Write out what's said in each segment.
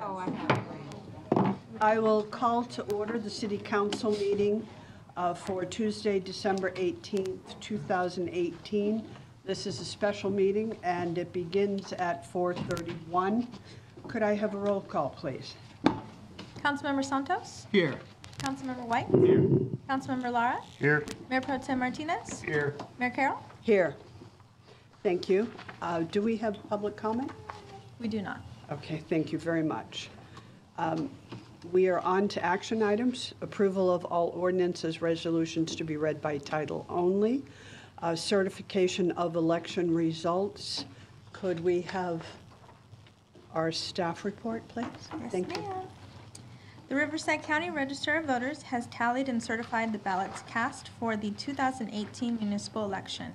Oh, I have. I will call to order the City Council meeting for Tuesday, December 18th, 2018. This is a special meeting and it begins at 4:31. Could I have a roll call, please? Councilmember Santos? Here. Councilmember White? Here. Councilmember Lara? Here. Mayor Pro Tem Martinez? Here. Mayor Carroll? Here. Thank you. Do we have public comment? We do not. Okay, thank you very much. We are on to action items. Approval of all ordinances, resolutions to be read by title only. Certification of election results. Could we have our staff report, please? Yes, Thank you. ma'am. The Riverside County Register of Voters has tallied and certified the ballots cast for the 2018 municipal election.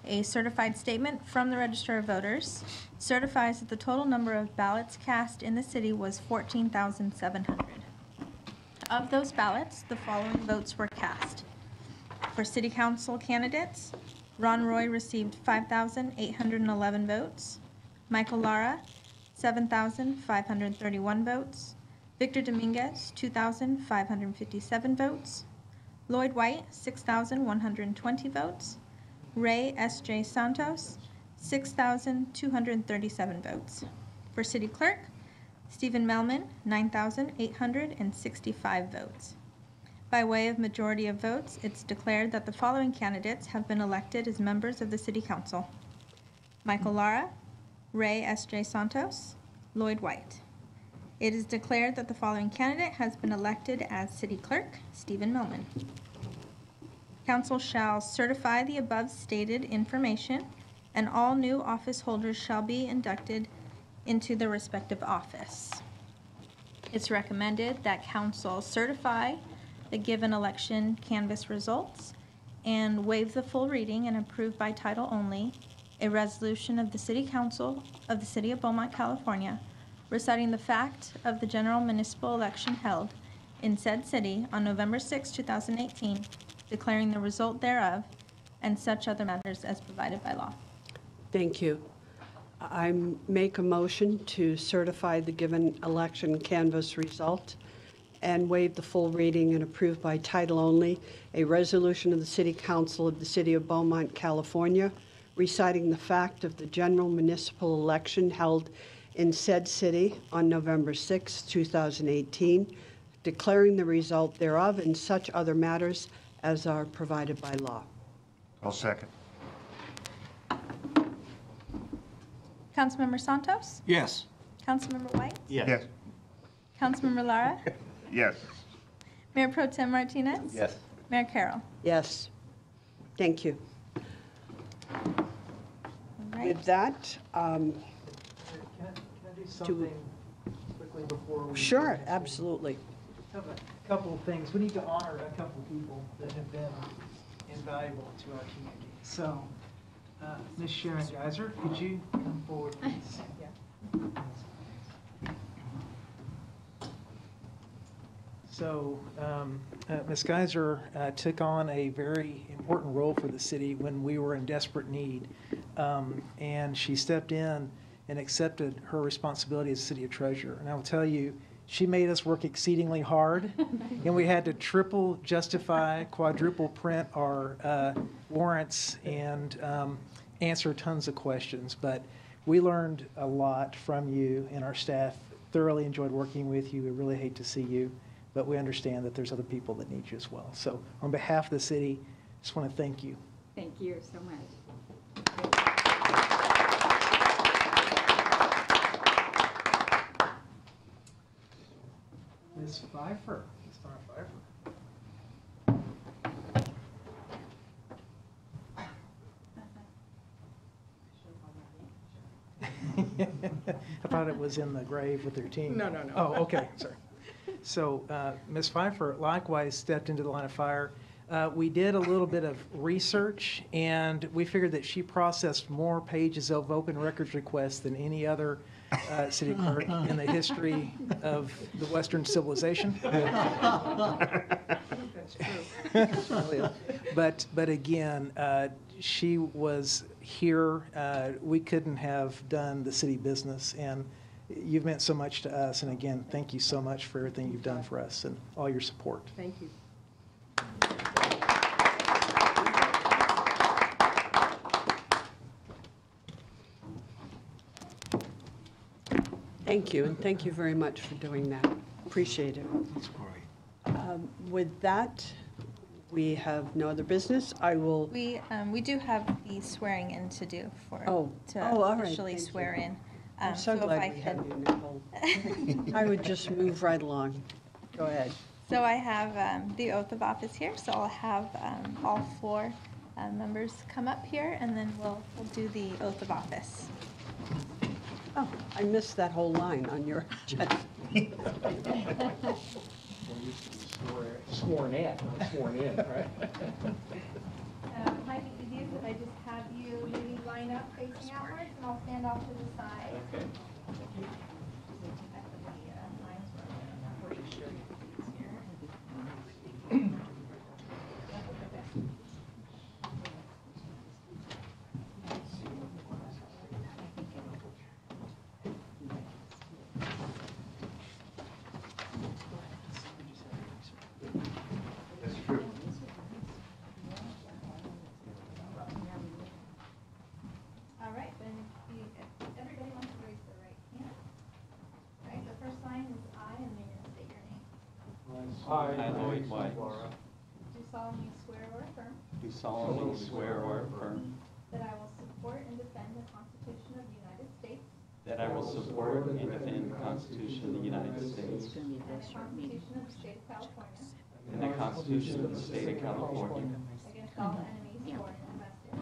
A certified statement from the Register of Voters certifies that the total number of ballots cast in the city was 14,700. Of those ballots, the following votes were cast. For City Council candidates, Ron Roy received 5,811 votes, Michael Lara, 7,531 votes, Victor Dominguez, 2,557 votes, Lloyd White, 6,120 votes, Ray S.J. Santos, 6,237 votes. For City Clerk, Stephen Melman, 9,865 votes. By way of majority of votes, it's declared that the following candidates have been elected as members of the City Council: Michael Lara, Ray S.J. Santos, Lloyd White. It is declared that the following candidate has been elected as City Clerk: Stephen Melman. Council shall certify the above stated information, and all new office holders shall be inducted into their respective office. It's recommended that Council certify the given election canvass results and waive the full reading and approve by title only a resolution of the City Council of the City of Beaumont, California, reciting the fact of the general municipal election held in said city on November 6, 2018, declaring the result thereof, and such other matters as provided by law. Thank you. I make a motion to certify the given election canvass result and waive the full reading and approve by title only a resolution of the City Council of the City of Beaumont, California, reciting the fact of the general municipal election held in said city on November 6, 2018, declaring the result thereof and such other matters as are provided by law. I'll second. Councilmember Santos? Yes. Councilmember White? Yes. Councilmember Lara? Yes. Mayor Pro Tem Martinez? Yes. Mayor Carroll? Yes. Thank you. All right. With that, Can I do something quickly before we... sure, absolutely. Have a couple of things. We need to honor a couple of people that have been invaluable to our community. So, Ms. Sharon Geiser, could you come forward, please? So, Ms. Geiser took on a very important role for the city when we were in desperate need, and she stepped in and accepted her responsibility as city treasurer. And I will tell you, she made us work exceedingly hard, and we had to triple justify, quadruple print our warrants, and answer tons of questions. But we learned a lot from you, and our staff thoroughly enjoyed working with you. We really hate to see you, but we understand that there's other people that need you as well. So on behalf of the city, just want to thank you. Thank you so much. Ms. Pfeiffer. Ms. Pfeiffer. I thought it was in the grave with their team. No. Oh, okay, sorry. So Ms. Pfeiffer likewise stepped into the line of fire. We did a little bit of research, and we figured that she processed more pages of open records requests than any other city clerk in the history of the Western civilization. That's true. But again, she was here. We couldn't have done the city business, and you've meant so much to us. And again, thank you so much for everything you've done for us and all your support. Thank you. Thank you, and thank you very much for doing that. Appreciate it. With that, we have no other business. I will, We do have the swearing in to do for, Oh. to Oh, all right. officially Thank you. swear in. I'm so if I glad we have could- you, Nicole. I would just move right along. Go ahead. So I have the oath of office here, so I'll have all four members come up here, and then we'll do the oath of office. Oh, I missed that whole line on your agenda. Sworn in, not sworn in, right? It might be easiest if I just have you maybe line up facing outwards, and I'll stand off to the side. Okay. All right, then if everybody wants to raise their right hand. All right, the first line is I, and then you're going to state your name. I, Lloyd White, Do solemnly swear or affirm do solemnly swear or affirm that I will support and defend the Constitution of the United States that I will support and defend the Constitution of the United States and the Constitution of the State of California and the Constitution of the State of California against all enemies, foreign and domestic,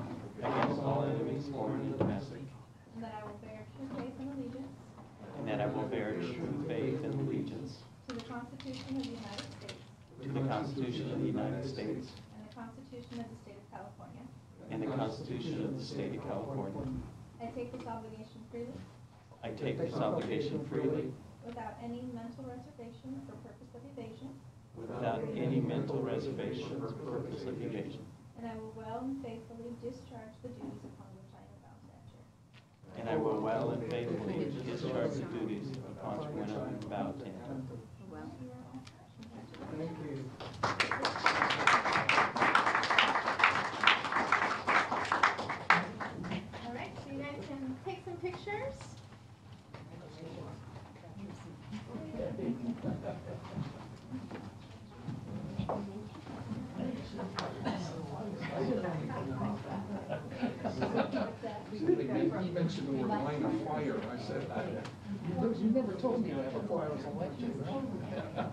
against all enemies, foreign and domestic, and that I will bear true faith and allegiance and that I will bear true faith and allegiance to the Constitution of the United States to the Constitution of the United States and the Constitution of the State of California. and the Constitution of the State of California. I take this obligation freely, I take this obligation freely without any mental reservation or purpose of evasion, without any mental reservation or purpose of evasion, and I will well and faithfully discharge the duties upon which I am about to enter. and I will well and faithfully discharge the duties upon which I am about to enter. Well, Thank you. All right, so you guys can take some pictures. You mentioned the word line of fire, I said, you never told me I have a fire as election, right?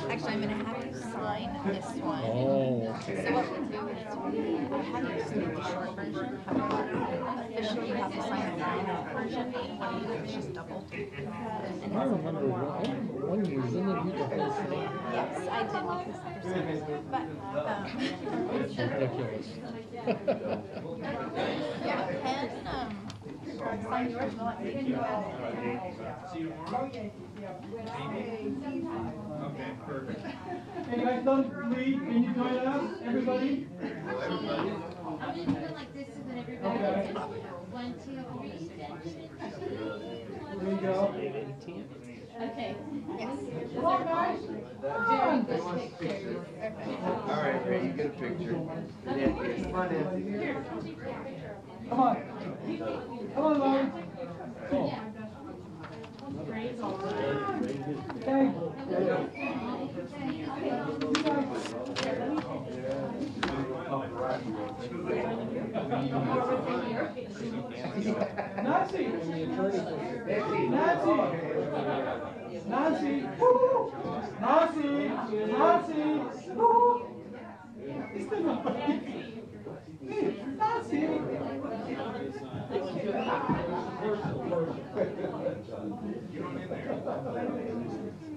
Actually, I'm gonna have you sign this one. Oh, okay. So what we'll do is I have you sign the short version, however, officially you have to sign the long version, and what you do is just double. And it's a little more. One was in it, you could have said. Yes, I did because there's some, but, It's ridiculous. yeah, pen, sign yours, we'll let you Hey guys, don't leave. Can you join us, everybody? I'm just doing like this so that everybody Okay. can. 1, 2, 3. There you go. Okay. Come on, guys. Very good pictures. All right, Ray, you get a picture. Come on in. Come on. Come on, Lauren. Thank Nancy! Nancy! Nancy, woo! Nancy, Nancy, woo! It's still not right. Nancy.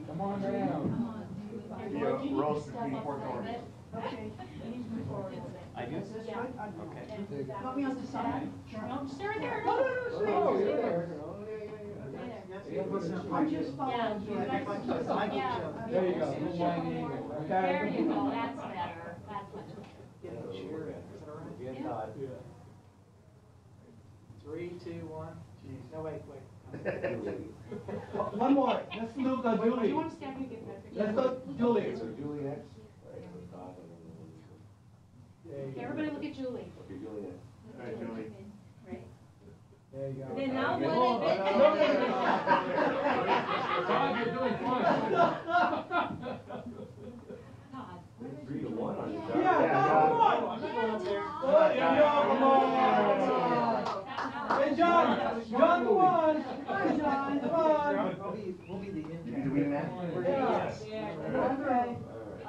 Come on down. Roast between pork arms. I do? Okay. Want me on the side? No, just stay right there. Oh, yeah. I'm just Yeah, following. you guys- yeah. There you go. Little white eagle, okay? There you go, that's better, that's much better. Good thought. 3, 2, 1. No, wait. One more. Let's look at Do Julie. you want to stand here and get that picture? Let's look Julie. Julie next? Everybody look at Julie. Okay, Julie next. All right, Julie. Right. There you go. Then now Oh, what? Todd, you're doing fine. Todd. 3-1 on your job. Yeah, come on. Come on. Hey, John. John, come on. Hi, John. Come on. We'll be the You be the wingman? Yes. Okay.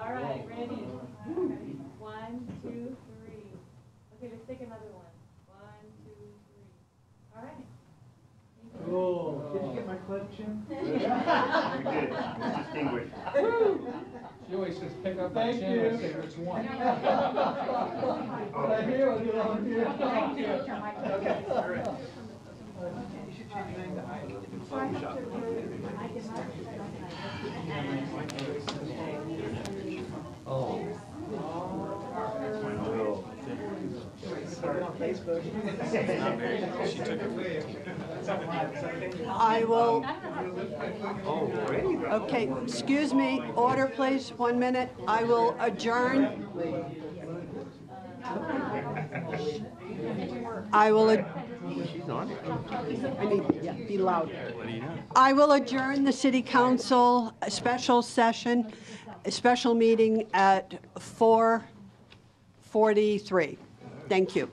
All right, ready. 1, 2, 3. Okay, let's take another one. 1, 2, 3. All right. Cool. Did you get my clip, Jim? You did. It's distinguished. She always says, pick up my Thank chin, I you. say, which one? Right here, we'll do it on here. Okay, all right. You should change your name to Heidi. Put it on Facebook. I will. Okay, excuse me, order please, 1 minute. I will adjourn. I will, She's on it. I need, yeah, be loud. I will adjourn the city council special session, a special meeting at 4:43. Thank you.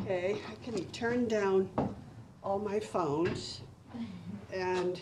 Okay, I can turn down all my phones and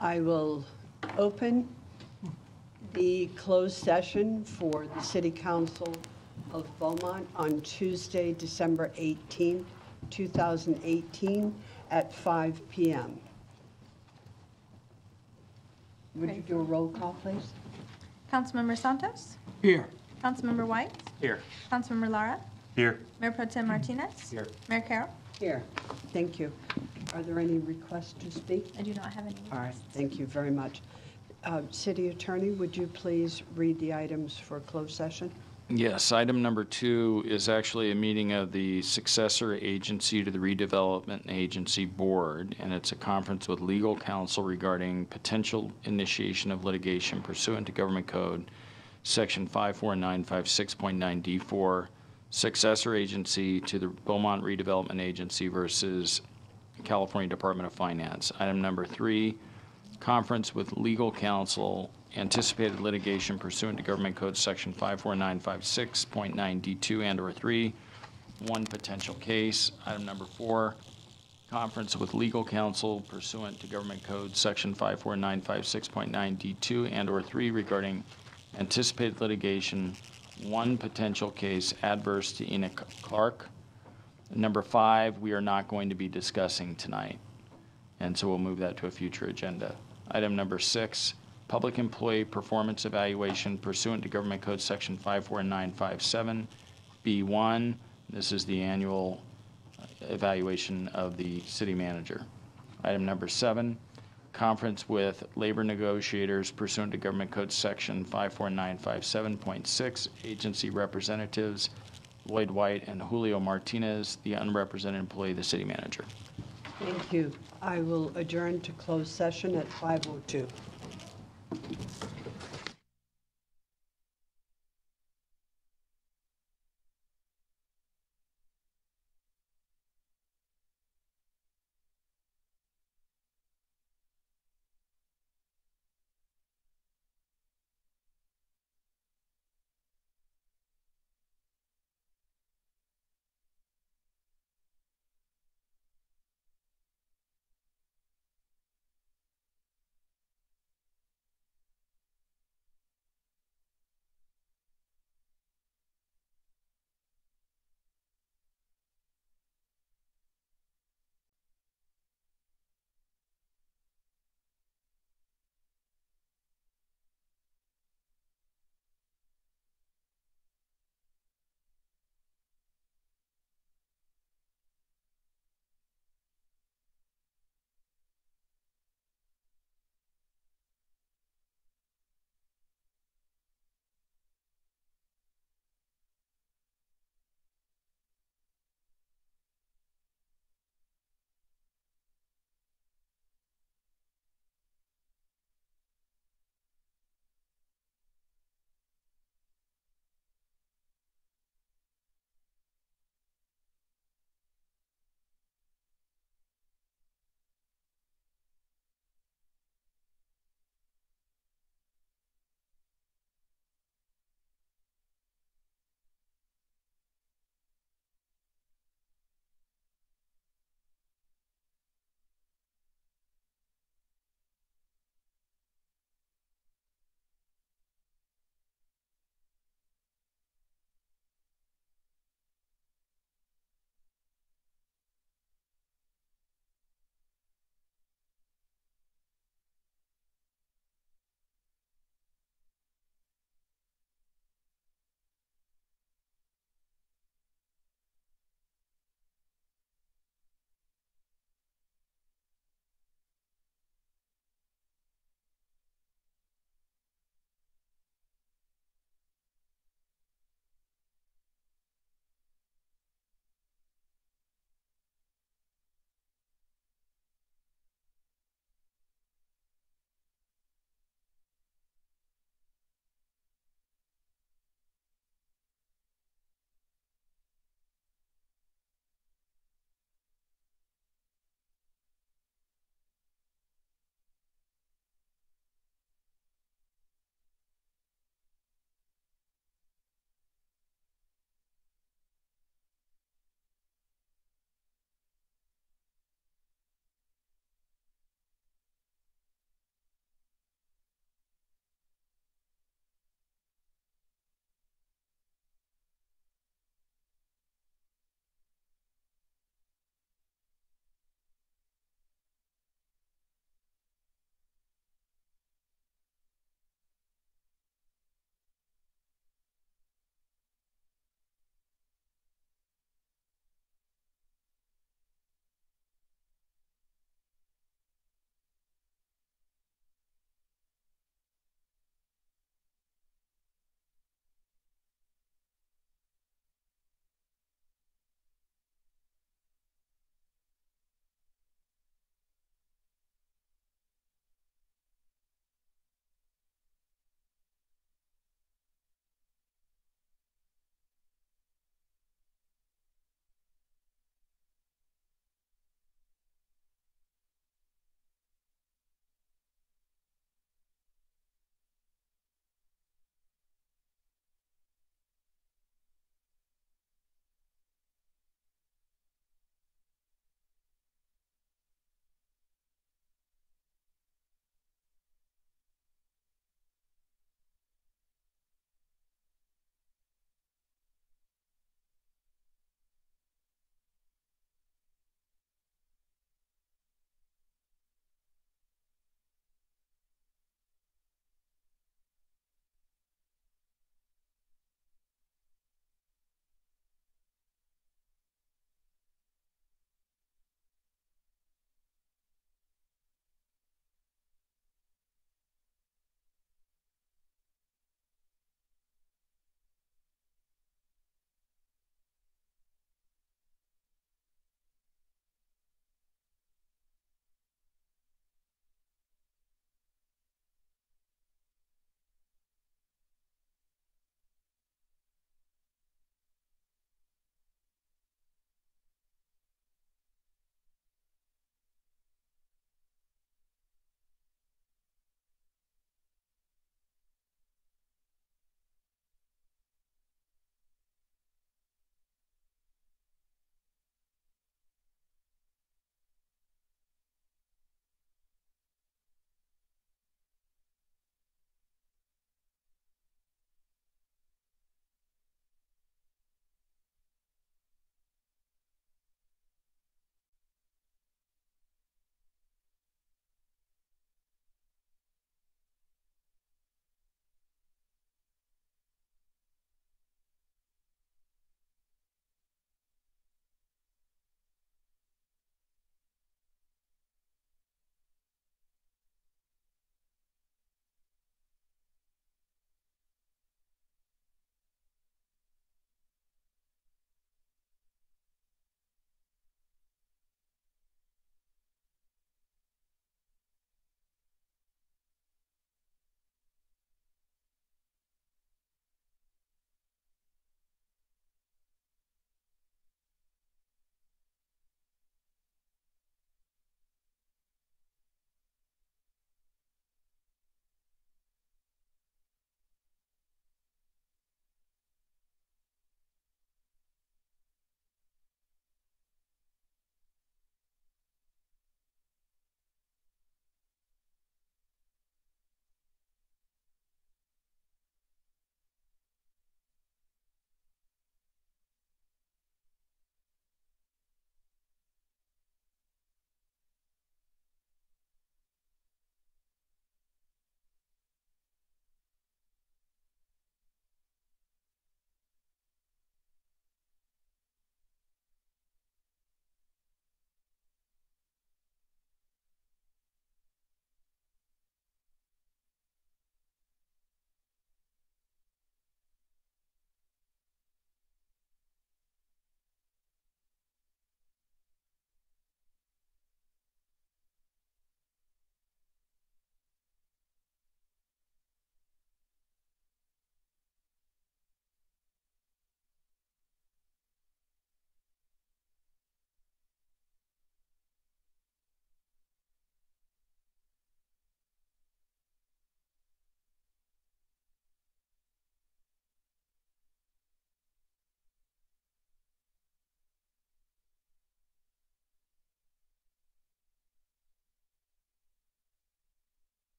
I will open the closed session for the City Council of Beaumont on Tuesday, December 18th, 2018 at 5 p.m. Would you do a roll call, please? Councilmember Santos? Here. Councilmember White? Here. Councilmember Lara? Here. Mayor Pro Tem Martinez? Here. Mayor Carroll? Here. Thank you. Are there any requests to speak? I do not have any. All right, thank you very much. City Attorney, would you please read the items for closed session? Yes, item number 2 is actually a meeting of the successor agency to the Redevelopment Agency Board, and it's a conference with legal counsel regarding potential initiation of litigation pursuant to Government Code, Section 54956.9D4, successor agency to the Beaumont Redevelopment Agency versus California Department of Finance. Item number 3, conference with legal counsel, anticipated litigation pursuant to Government Code Section 54956.9D2 and/or 3, one potential case. Item number 4, conference with legal counsel pursuant to Government Code Section 54956.9D2 and/or 3 regarding anticipated litigation, one potential case adverse to Enoch Clark. Number 5, we are not going to be discussing tonight, and so we'll move that to a future agenda. Item number 6, public employee performance evaluation pursuant to Government Code Section 54957B1. This is the annual evaluation of the city manager. Item number 7, conference with labor negotiators pursuant to Government Code Section 54957.6, agency representatives Lloyd White and Julio Martinez, the unrepresented employee of the city manager. Thank you. I will adjourn to closed session at 5:02.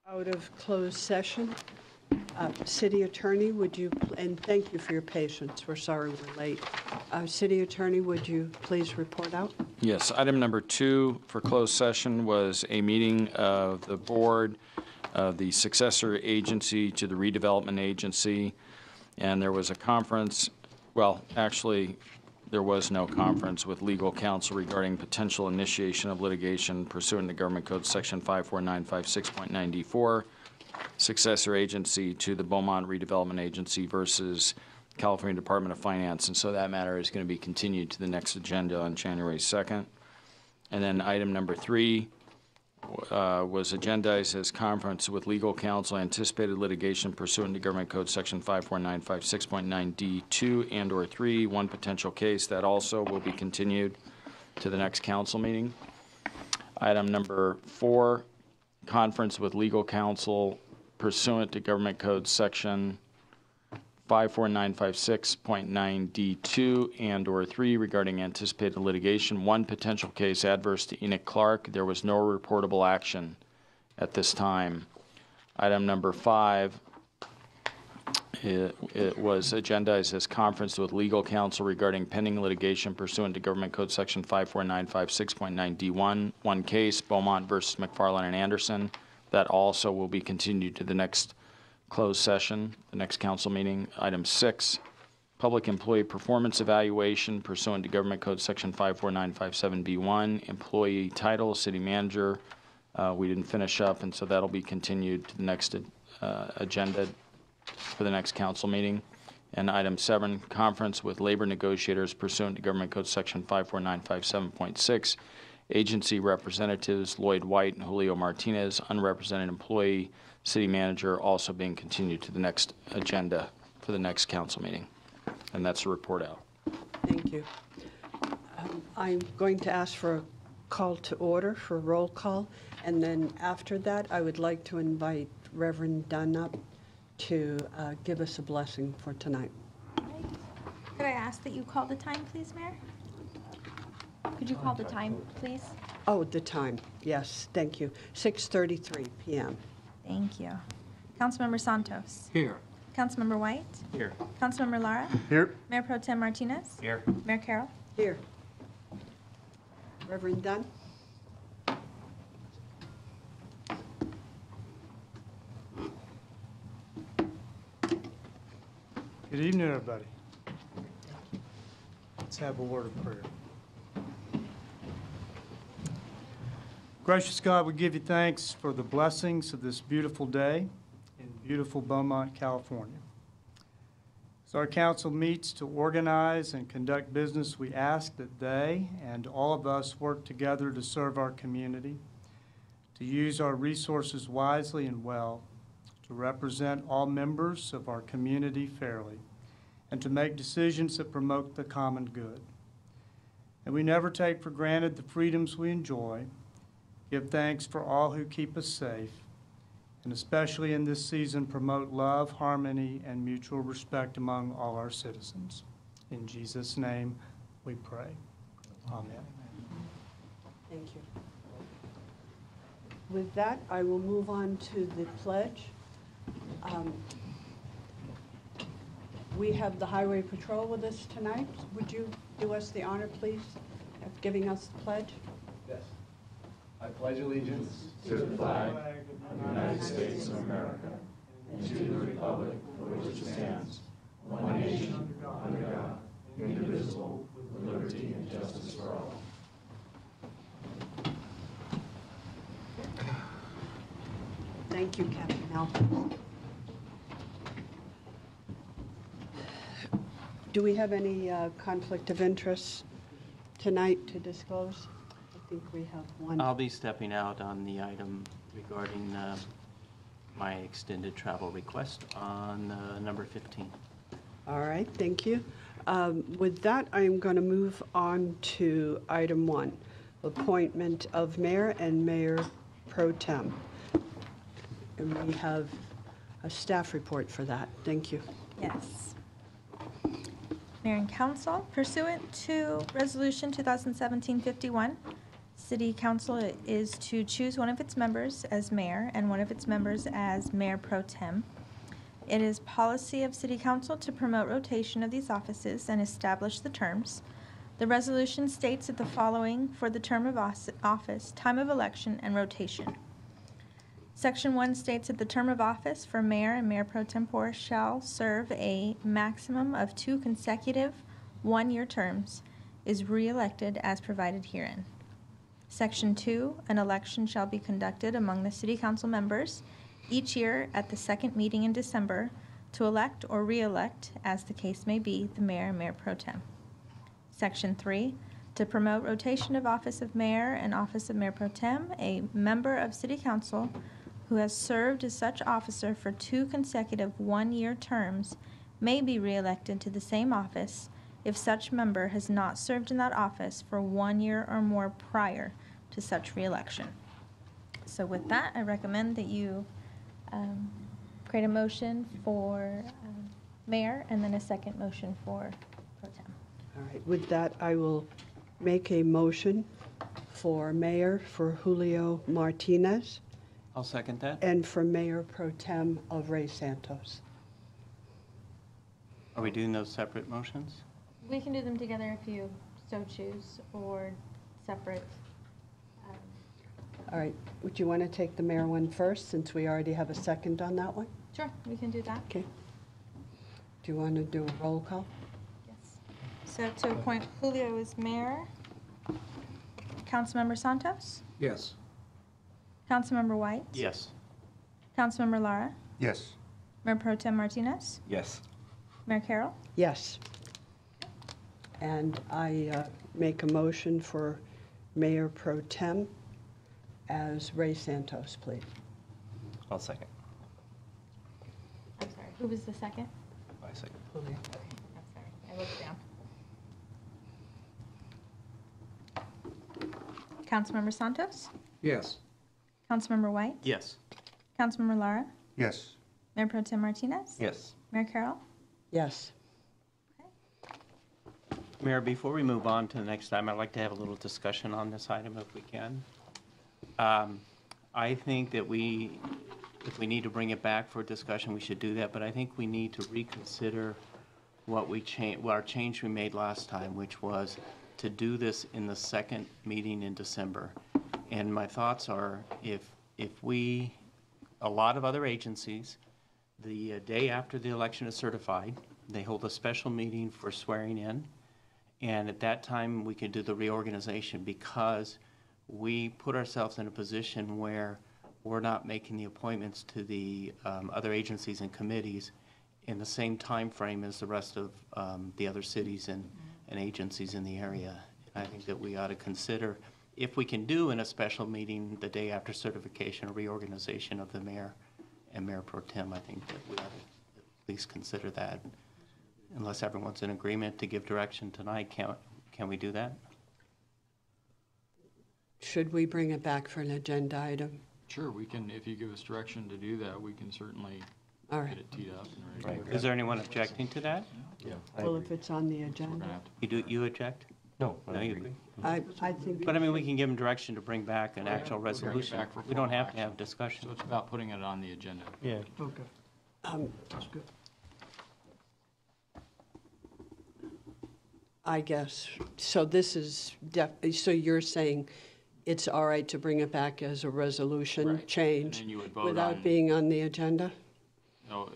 Out of closed session. City Attorney, would you, and thank you for your patience, we're sorry we're late. City Attorney, would you please report out? Yes, item number 2 for closed session was a meeting of the board of the successor agency to the redevelopment agency, and there was a conference, well, actually, there was no conference with legal counsel regarding potential initiation of litigation pursuant to Government Code Section 54956.9D4, successor agency to the Beaumont Redevelopment Agency versus California Department of Finance. And so that matter is going to be continued to the next agenda on January 2nd. And then item number 3 was agendized as conference with legal counsel, anticipated litigation pursuant to Government Code Section 54956.9D2 and or 3, one potential case that also will be continued to the next council meeting. Item number 4, conference with legal counsel pursuant to Government Code Section 54956.9D2 and or 3 regarding anticipated litigation, one potential case adverse to Enoch Clark. There was no reportable action at this time. Item number 5, it was agendized as conference with legal counsel regarding pending litigation pursuant to Government Code Section 54956.9D1, one case, Beaumont versus McFarland and Anderson. That also will be continued to the next closed session, the next council meeting. Item 6, public employee performance evaluation pursuant to Government Code Section 54957B1, employee title, city manager. We didn't finish up, and so that'll be continued to the next agenda for the next council meeting. And item 7, conference with labor negotiators pursuant to Government Code Section 54957.6, agency representatives Lloyd White and Julio Martinez, unrepresented employee, city manager, also being continued to the next agenda for the next council meeting. And that's a report out. Thank you. I'm going to ask for a call to order for a roll call, and then after that, I would like to invite Reverend Dunn up to give us a blessing for tonight. Could I ask that you call the time, please, Mayor? Could you call the time, please? Oh, the time. Yes, thank you. 6:33 p.m. Thank you. Councilmember Santos. Here. Councilmember White. Here. Councilmember Lara. Here. Mayor Pro Tem Martinez. Here. Mayor Carroll. Here. Reverend Dunn? Good evening, everybody. Let's have a word of prayer. Gracious God, we give you thanks for the blessings of this beautiful day in beautiful Beaumont, California. As our council meets to organize and conduct business, we ask that they and all of us work together to serve our community, to use our resources wisely and well, to represent all members of our community fairly, and to make decisions that promote the common good. And we never take for granted the freedoms we enjoy. Give thanks for all who keep us safe, and especially in this season, promote love, harmony, and mutual respect among all our citizens. In Jesus' name we pray. Amen. Thank you. With that, I will move on to the pledge. We have the Highway Patrol with us tonight. Would you do us the honor, please, of giving us the pledge? Yes. I pledge allegiance to the flag of the United States of America and to the republic for which it stands, one nation, under God, indivisible, with liberty and justice for all. Thank you, Captain Malcolm. Do we have any conflict of interest tonight to disclose? I think we have one. I'll be stepping out on the item regarding my extended travel request on number 15. All right, thank you. With that, I'm going to move on to item 1, appointment of mayor and mayor pro tem. And we have a staff report for that. Thank you. Yes. Mayor and Council, pursuant to Resolution 2017-51, City Council is to choose one of its members as mayor and one of its members as mayor pro tem. It is policy of City Council to promote rotation of these offices and establish the terms. The resolution states that the following for the term of office, time of election, and rotation. Section 1 states that the term of office for mayor and mayor pro tempore shall serve a maximum of 2 consecutive one-year terms, is re-elected as provided herein. Section 2, an election shall be conducted among the City Council members each year at the second meeting in December to elect or re-elect, as the case may be, the mayor and mayor pro tem. Section 3, to promote rotation of office of mayor and office of mayor pro tem, a member of City Council who has served as such officer for 2 consecutive one-year terms may be re-elected to the same office if such member has not served in that office for 1 year or more prior to such re-election. So with that, I recommend that you create a motion for mayor and then a second motion for pro tem. All right, with that, I will make a motion for mayor for Julio Martinez I'll second that. and for mayor pro tem of Ray Santos. Are we doing those separate motions? We can do them together if you so choose, or separate. All right, would you want to take the mayor one first, since we already have a second on that one? Sure, we can do that. Okay. Do you want to do a roll call? Yes. So to appoint Julio as mayor, Councilmember Santos, Yes. Councilmember White, Yes. Councilmember Lara, Yes. Mayor Pro Tem Martinez, Yes. Mayor Carroll. Yes. And I make a motion for mayor pro tem as Ray Santos, please. I'll second. I'm sorry, who was the second? I second. I'm sorry, I looked down. Councilmember Santos, Yes. Councilmember White, Yes. Councilmember Lara, Yes. Mayor Pro Tem Martinez, Yes. Mayor Carroll. Yes. Mayor, before we move on to the next item, I'd like to have a little discussion on this item if we can. I think that if we need to bring it back for discussion, we should do that, but I think we need to reconsider what our change we made last time, which was to do this in the second meeting in December. And my thoughts are, if a lot of other agencies, the day after the election is certified, they hold a special meeting for swearing in. And at that time, we can do the reorganization, because we put ourselves in a position where we're not making the appointments to the other agencies and committees in the same time frame as the rest of the other cities and agencies in the area. And I think that we ought to consider, if we can do in a special meeting the day after certification, a reorganization of the mayor and mayor pro tem. I think that we ought to at least consider that. Unless everyone's in agreement to give direction tonight, can we do that? Should we bring it back for an agenda item? Sure, we can, if you give us direction to do that, we can certainly All get right. it teed up and ready to go. Is there anyone objecting to that? Yeah. Well, if it's on the We're agenda, gonna have to You object? No. No, you agree? I think. But I mean, we can give them direction to bring back an actual resolution. back for We don't formal have to have discussion. So it's about putting it on the agenda. Yeah. Okay. That's good. I guess, so this is, so you're saying it's all right to bring it back as a resolution Right. change And then you would vote without on- being on the agenda? No,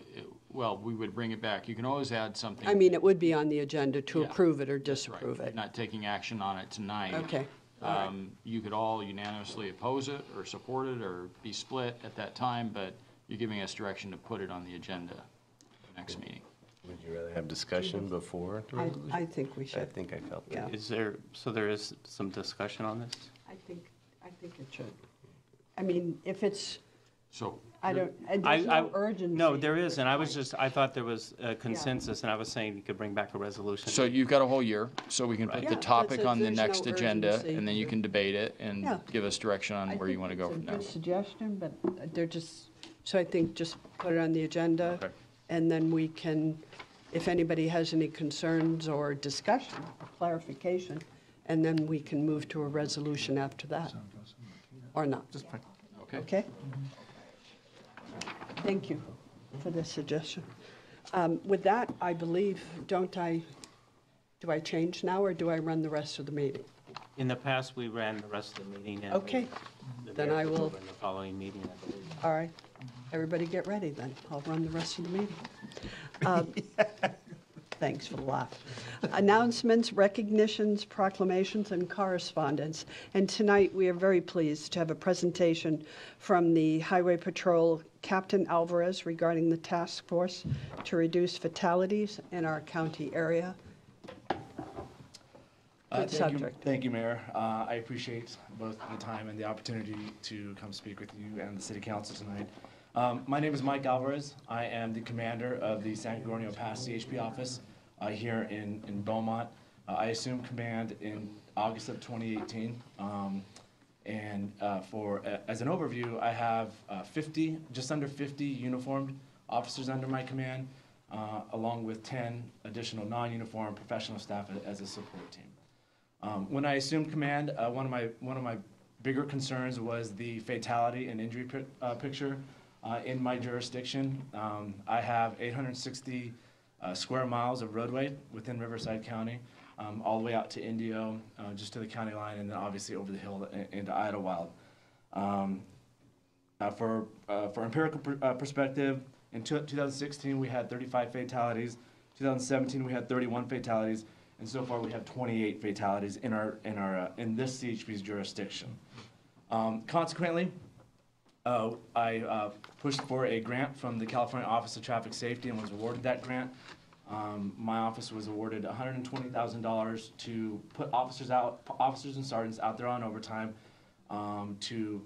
well, we would bring it back. You can always add something. I mean, it would be on the agenda to Yeah. approve it or That's right. disapprove You're it. not taking action on it tonight. Okay, all right. You could all unanimously oppose it or support it or be split at that time, but you're giving us direction to put it on the agenda for the next meeting. Would you rather have discussion before the resolution? I think we I should. think I felt Yeah. that. There is some discussion on this? I think it should. I mean, if it's, So. there's no urgency. No, there is, and I thought there was a consensus, and I was saying you could bring back a resolution. So you've got a whole year, so we can put Yeah, the topic that's it. on the There's no next agenda, urgency. and then you can debate it Yeah. and give us direction on where you want to go from I there. think it's a good suggestion, but they're just, so I think just put it on the agenda. Okay. And then we can, if anybody has any concerns or discussion or clarification, and then we can move to a resolution after that, or not. Just fine. Okay? Thank you for the suggestion. With that, I believe, do I change now, or do I run the rest of the meeting? In the past, we ran the rest of the meeting. And Okay, the then mayor I took will- over in the following meeting, I believe. all right. Everybody get ready then. I'll run the rest of the meeting. Thanks for the laugh. Announcements, recognitions, proclamations, and correspondence. And tonight, we are very pleased to have a presentation from the Highway Patrol Captain Alvarez regarding the task force to reduce fatalities in our county area. Good subject. Thank you, Mayor. I appreciate both the time and the opportunity to come speak with you and the City Council tonight. My name is Mike Alvarez. I am the commander of the San Gregorio Pass CHP office here in Beaumont. I assumed command in August of 2018. As an overview, I have just under 50 uniformed officers under my command, along with 10 additional non-uniformed professional staff as a support team. When I assumed command, one of my bigger concerns was the fatality and injury picture in my jurisdiction. I have 860 square miles of roadway within Riverside County, all the way out to Indio, just to the county line, and then obviously over the hill into Idlewild. For empirical perspective, in 2016 we had 35 fatalities. 2017 we had 31 fatalities, and so far we have 28 fatalities in this CHP's jurisdiction. Consequently, I pushed for a grant from the California Office of Traffic Safety and was awarded that grant. My office was awarded $120,000 to put officers and sergeants out there on overtime to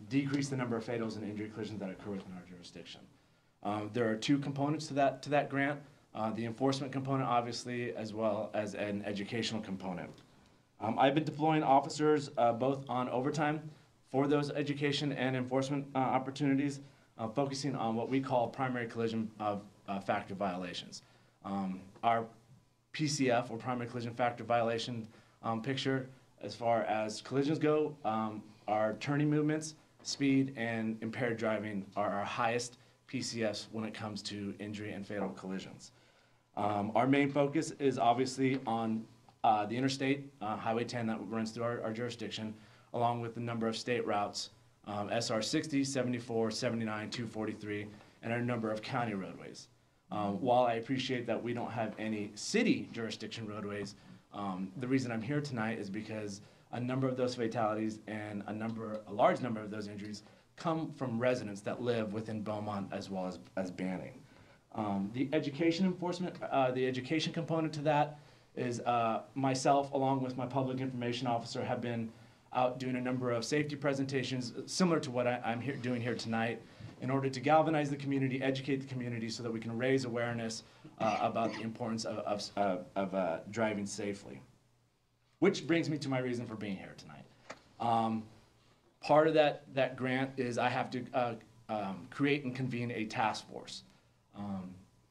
decrease the number of fatals and injury collisions that occur within our jurisdiction. There are two components to that grant. The enforcement component, obviously, as well as an educational component. I've been deploying officers both on overtime for those education and enforcement opportunities, focusing on what we call primary collision factor violations. Our PCF, or primary collision factor violation picture, as far as collisions go, our turning movements, speed, and impaired driving are our highest PCFs when it comes to injury and fatal collisions. Our main focus is obviously on the interstate, Highway 10 that runs through our jurisdiction, along with the number of state routes, SR 60, 74, 79, 243, and a number of county roadways. While I appreciate that we don't have any city jurisdiction roadways, the reason I'm here tonight is because a number of those fatalities and a large number of those injuries come from residents that live within Beaumont as well as Banning. The education enforcement, the education component to that is myself, along with my public information officer, have been out doing a number of safety presentations similar to what I'm doing here tonight, in order to galvanize the community, educate the community, so that we can raise awareness about the importance of driving safely. Which brings me to my reason for being here tonight. Part of that grant is I have to create and convene a task force.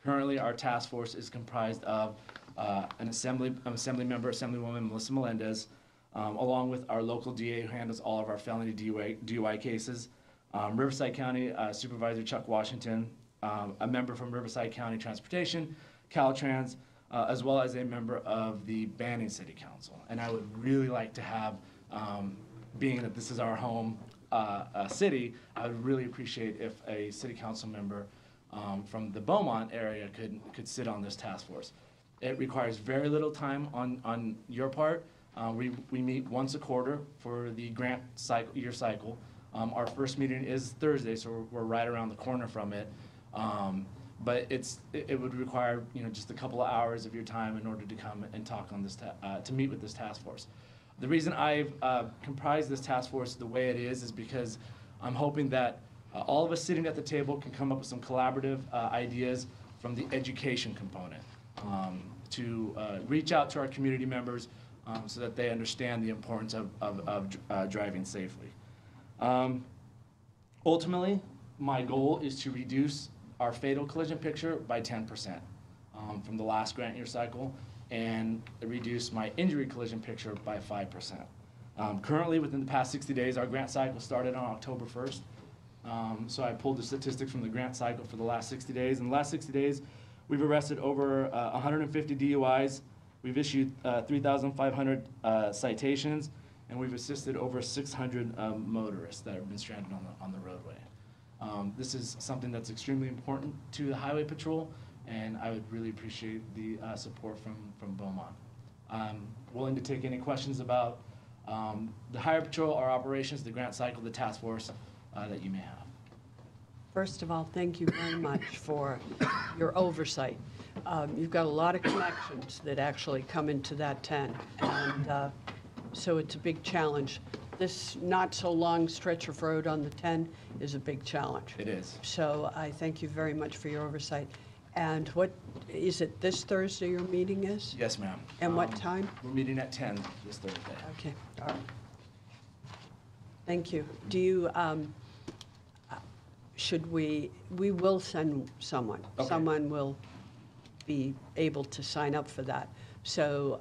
Currently, our task force is comprised of an assembly member, Assemblywoman Melissa Melendez, along with our local DA who handles all of our felony DUI cases, Riverside County Supervisor Chuck Washington, a member from Riverside County Transportation, Caltrans, as well as a member of the Banning City Council. And I would really like to have, being that this is our home city, I would really appreciate if a city council member from the Beaumont area could sit on this task force. It requires very little time on your part. We meet once a quarter for the grant year cycle. Our first meeting is Thursday, so we're right around the corner from it. But it would require just a couple of hours of your time in order to come and talk on this to meet with this task force. The reason I've comprised this task force the way it is because I'm hoping that all of us sitting at the table can come up with some collaborative ideas from the education component to reach out to our community members so that they understand the importance of driving safely. Ultimately, my goal is to reduce our fatal collision picture by 10% from the last grant year cycle. and reduce my injury collision picture by 5%. Currently, within the past 60 days, our grant cycle started on October 1st. So I pulled the statistics from the grant cycle for the last 60 days. In the last 60 days, we've arrested over 150 DUIs. We've issued 3,500 citations, and we've assisted over 600 motorists that have been stranded on the roadway. This is something that's extremely important to the Highway Patrol, and I would really appreciate the support from Beaumont. I'm willing to take any questions about the Highway Patrol, our operations, the grant cycle, the task force that you may have. First of all, thank you very much for your oversight. You've got a lot of connections that actually come into that 10, and so it's a big challenge. This not-so-long stretch of road on the 10 is a big challenge. It is. So I thank you very much for your oversight. And what, is it this Thursday your meeting is? Yes, ma'am. And what time? We're meeting at 10 this Thursday. Okay, all right. Thank you. Do you, should we will send someone. Okay. Someone will be able to sign up for that. So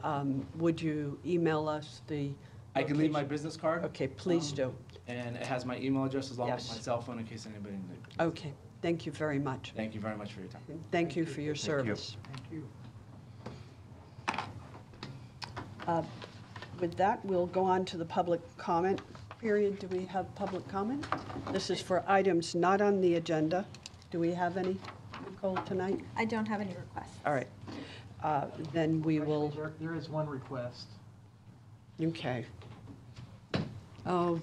would you email us the I can leave my business card. Okay, please do. And it has my email address as well as Yes. my cell phone in case anybody needs it. Okay, thank you very much. Thank you very much for your time. Thank you for your service. Thank you. With that, we'll go on to the public comment period. Do we have public comment? This is for items not on the agenda. Do we have any, Nicole, tonight? I don't have any requests. All right. Then we will, Actually, there is one request. okay. Oh,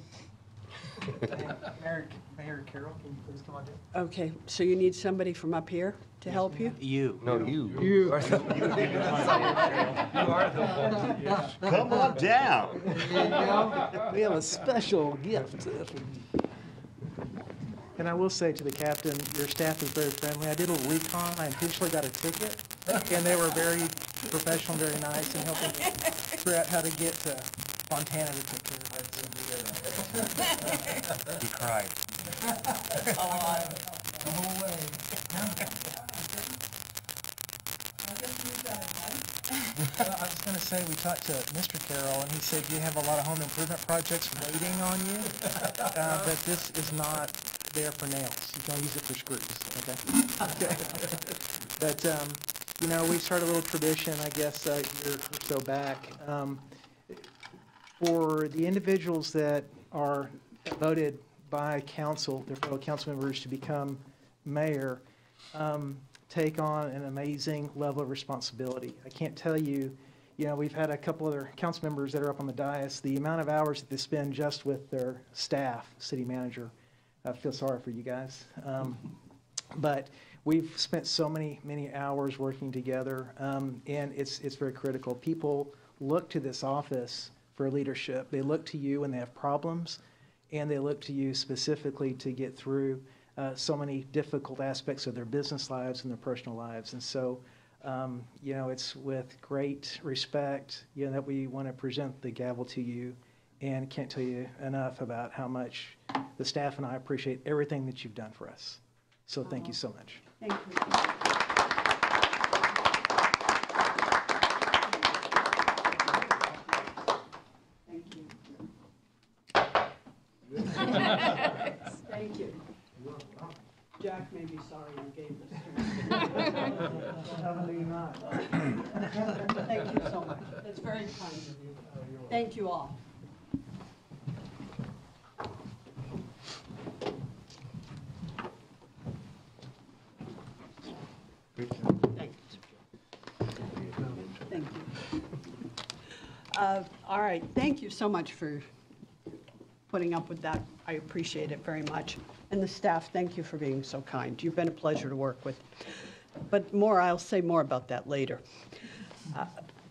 Mayor Carroll, can you please come on down? okay. So you need somebody from up here to help you? You. No, you are the one. Come on down. We have a special gift. And I will say to the captain, your staff is very friendly. I did a little recon. I intentionally got a ticket, and they were very professional, very nice, and helping me figure out how to get to Montana to take care of it. He cried. The whole way. I was going to say, we talked to Mr. Carroll, and he said you have a lot of home improvement projects waiting on you, but this is not there for nails. You can use it for screws, okay? But, you know, we started a little tradition, I guess, a year or so back. For the individuals that are voted by council, their fellow council members to become mayor, take on an amazing level of responsibility. I can't tell you, you know, we've had a couple other council members that are up on the dais, the amount of hours that they spend just with their staff, city manager. I feel sorry for you guys. But we've spent so many hours working together, and it's very critical. People look to this office for leadership. They look to you when they have problems, and they look to you specifically to get through so many difficult aspects of their business lives and their personal lives. And so, you know, it's with great respect, you know, that we want to present the gavel to you, and can't tell you enough about how much the staff and I appreciate everything that you've done for us. So thank you so much. Thank you. Thank you. Jack may be sorry you gave this to me. Probably not. Thank you so much. That's very kind of you. Thank you all. Thank you. Thank you. All right, thank you so much for putting up with that. I appreciate it very much. And the staff, thank you for being so kind. You've been a pleasure to work with. But more, I'll say more about that later.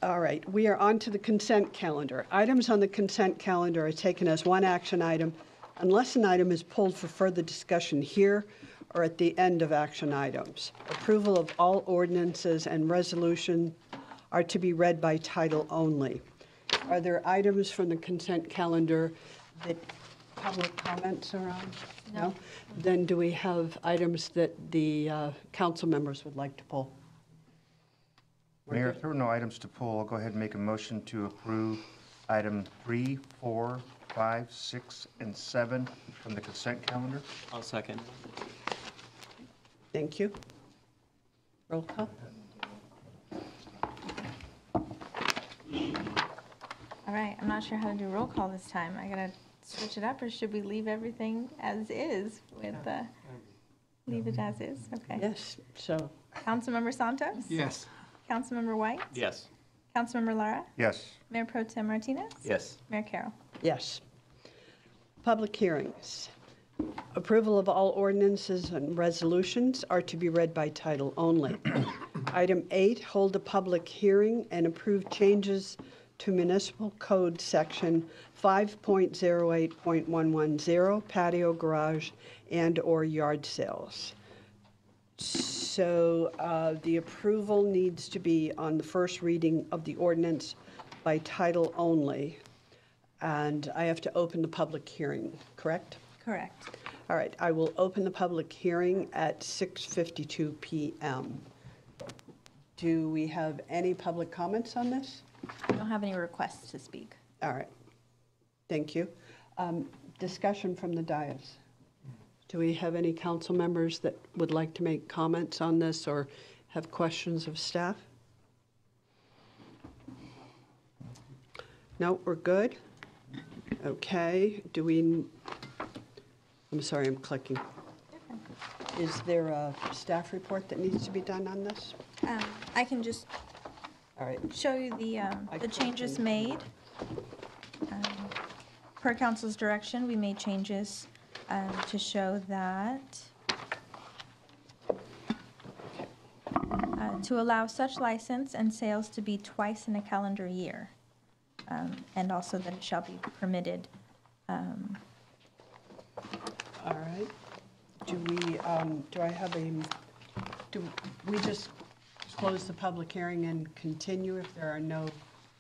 All right, we are on to the consent calendar. Items on the consent calendar are taken as one action item unless an item is pulled for further discussion here or at the end of action items. Approval of all ordinances and resolution are to be read by title only. Are there items from the consent calendar that public comments are on? No? Then do we have items that the council members would like to pull? Mayor, if there are no items to pull, I'll go ahead and make a motion to approve item 3, 4, 5, 6, and 7 from the consent calendar. I'll second. Thank you. Roll call. All right, I'm not sure how to do roll call this time. I gotta switch it up, or should we leave everything as is with leave it as is? Okay. Yes, so. Councilmember Santos? Yes. Councilmember White? Yes. Councilmember Lara? Yes. Mayor Pro Tem Martinez? Yes. Mayor Carroll? Yes. Public hearings. Approval of all ordinances and resolutions are to be read by title only. Item 8, hold a public hearing and approve changes to Municipal Code Section 5.08.110, patio, garage, and/or yard sales. So the approval needs to be on the first reading of the ordinance by title only. And I have to open the public hearing, correct? Correct. All right, I will open the public hearing at 6:52 p.m. Do we have any public comments on this? I don't have any requests to speak. All right, thank you. Discussion from the dais. Do we have any council members that would like to make comments on this or have questions of staff? No, we're good? Okay, I'm sorry, I'm clicking. Is there a staff report that needs to be done on this? I can just All right, show you the changes made. Per council's direction, we made changes to show that to allow such license and sales to be twice in a calendar year, and also that it shall be permitted. all right. Do we just close the public hearing and continue if there are no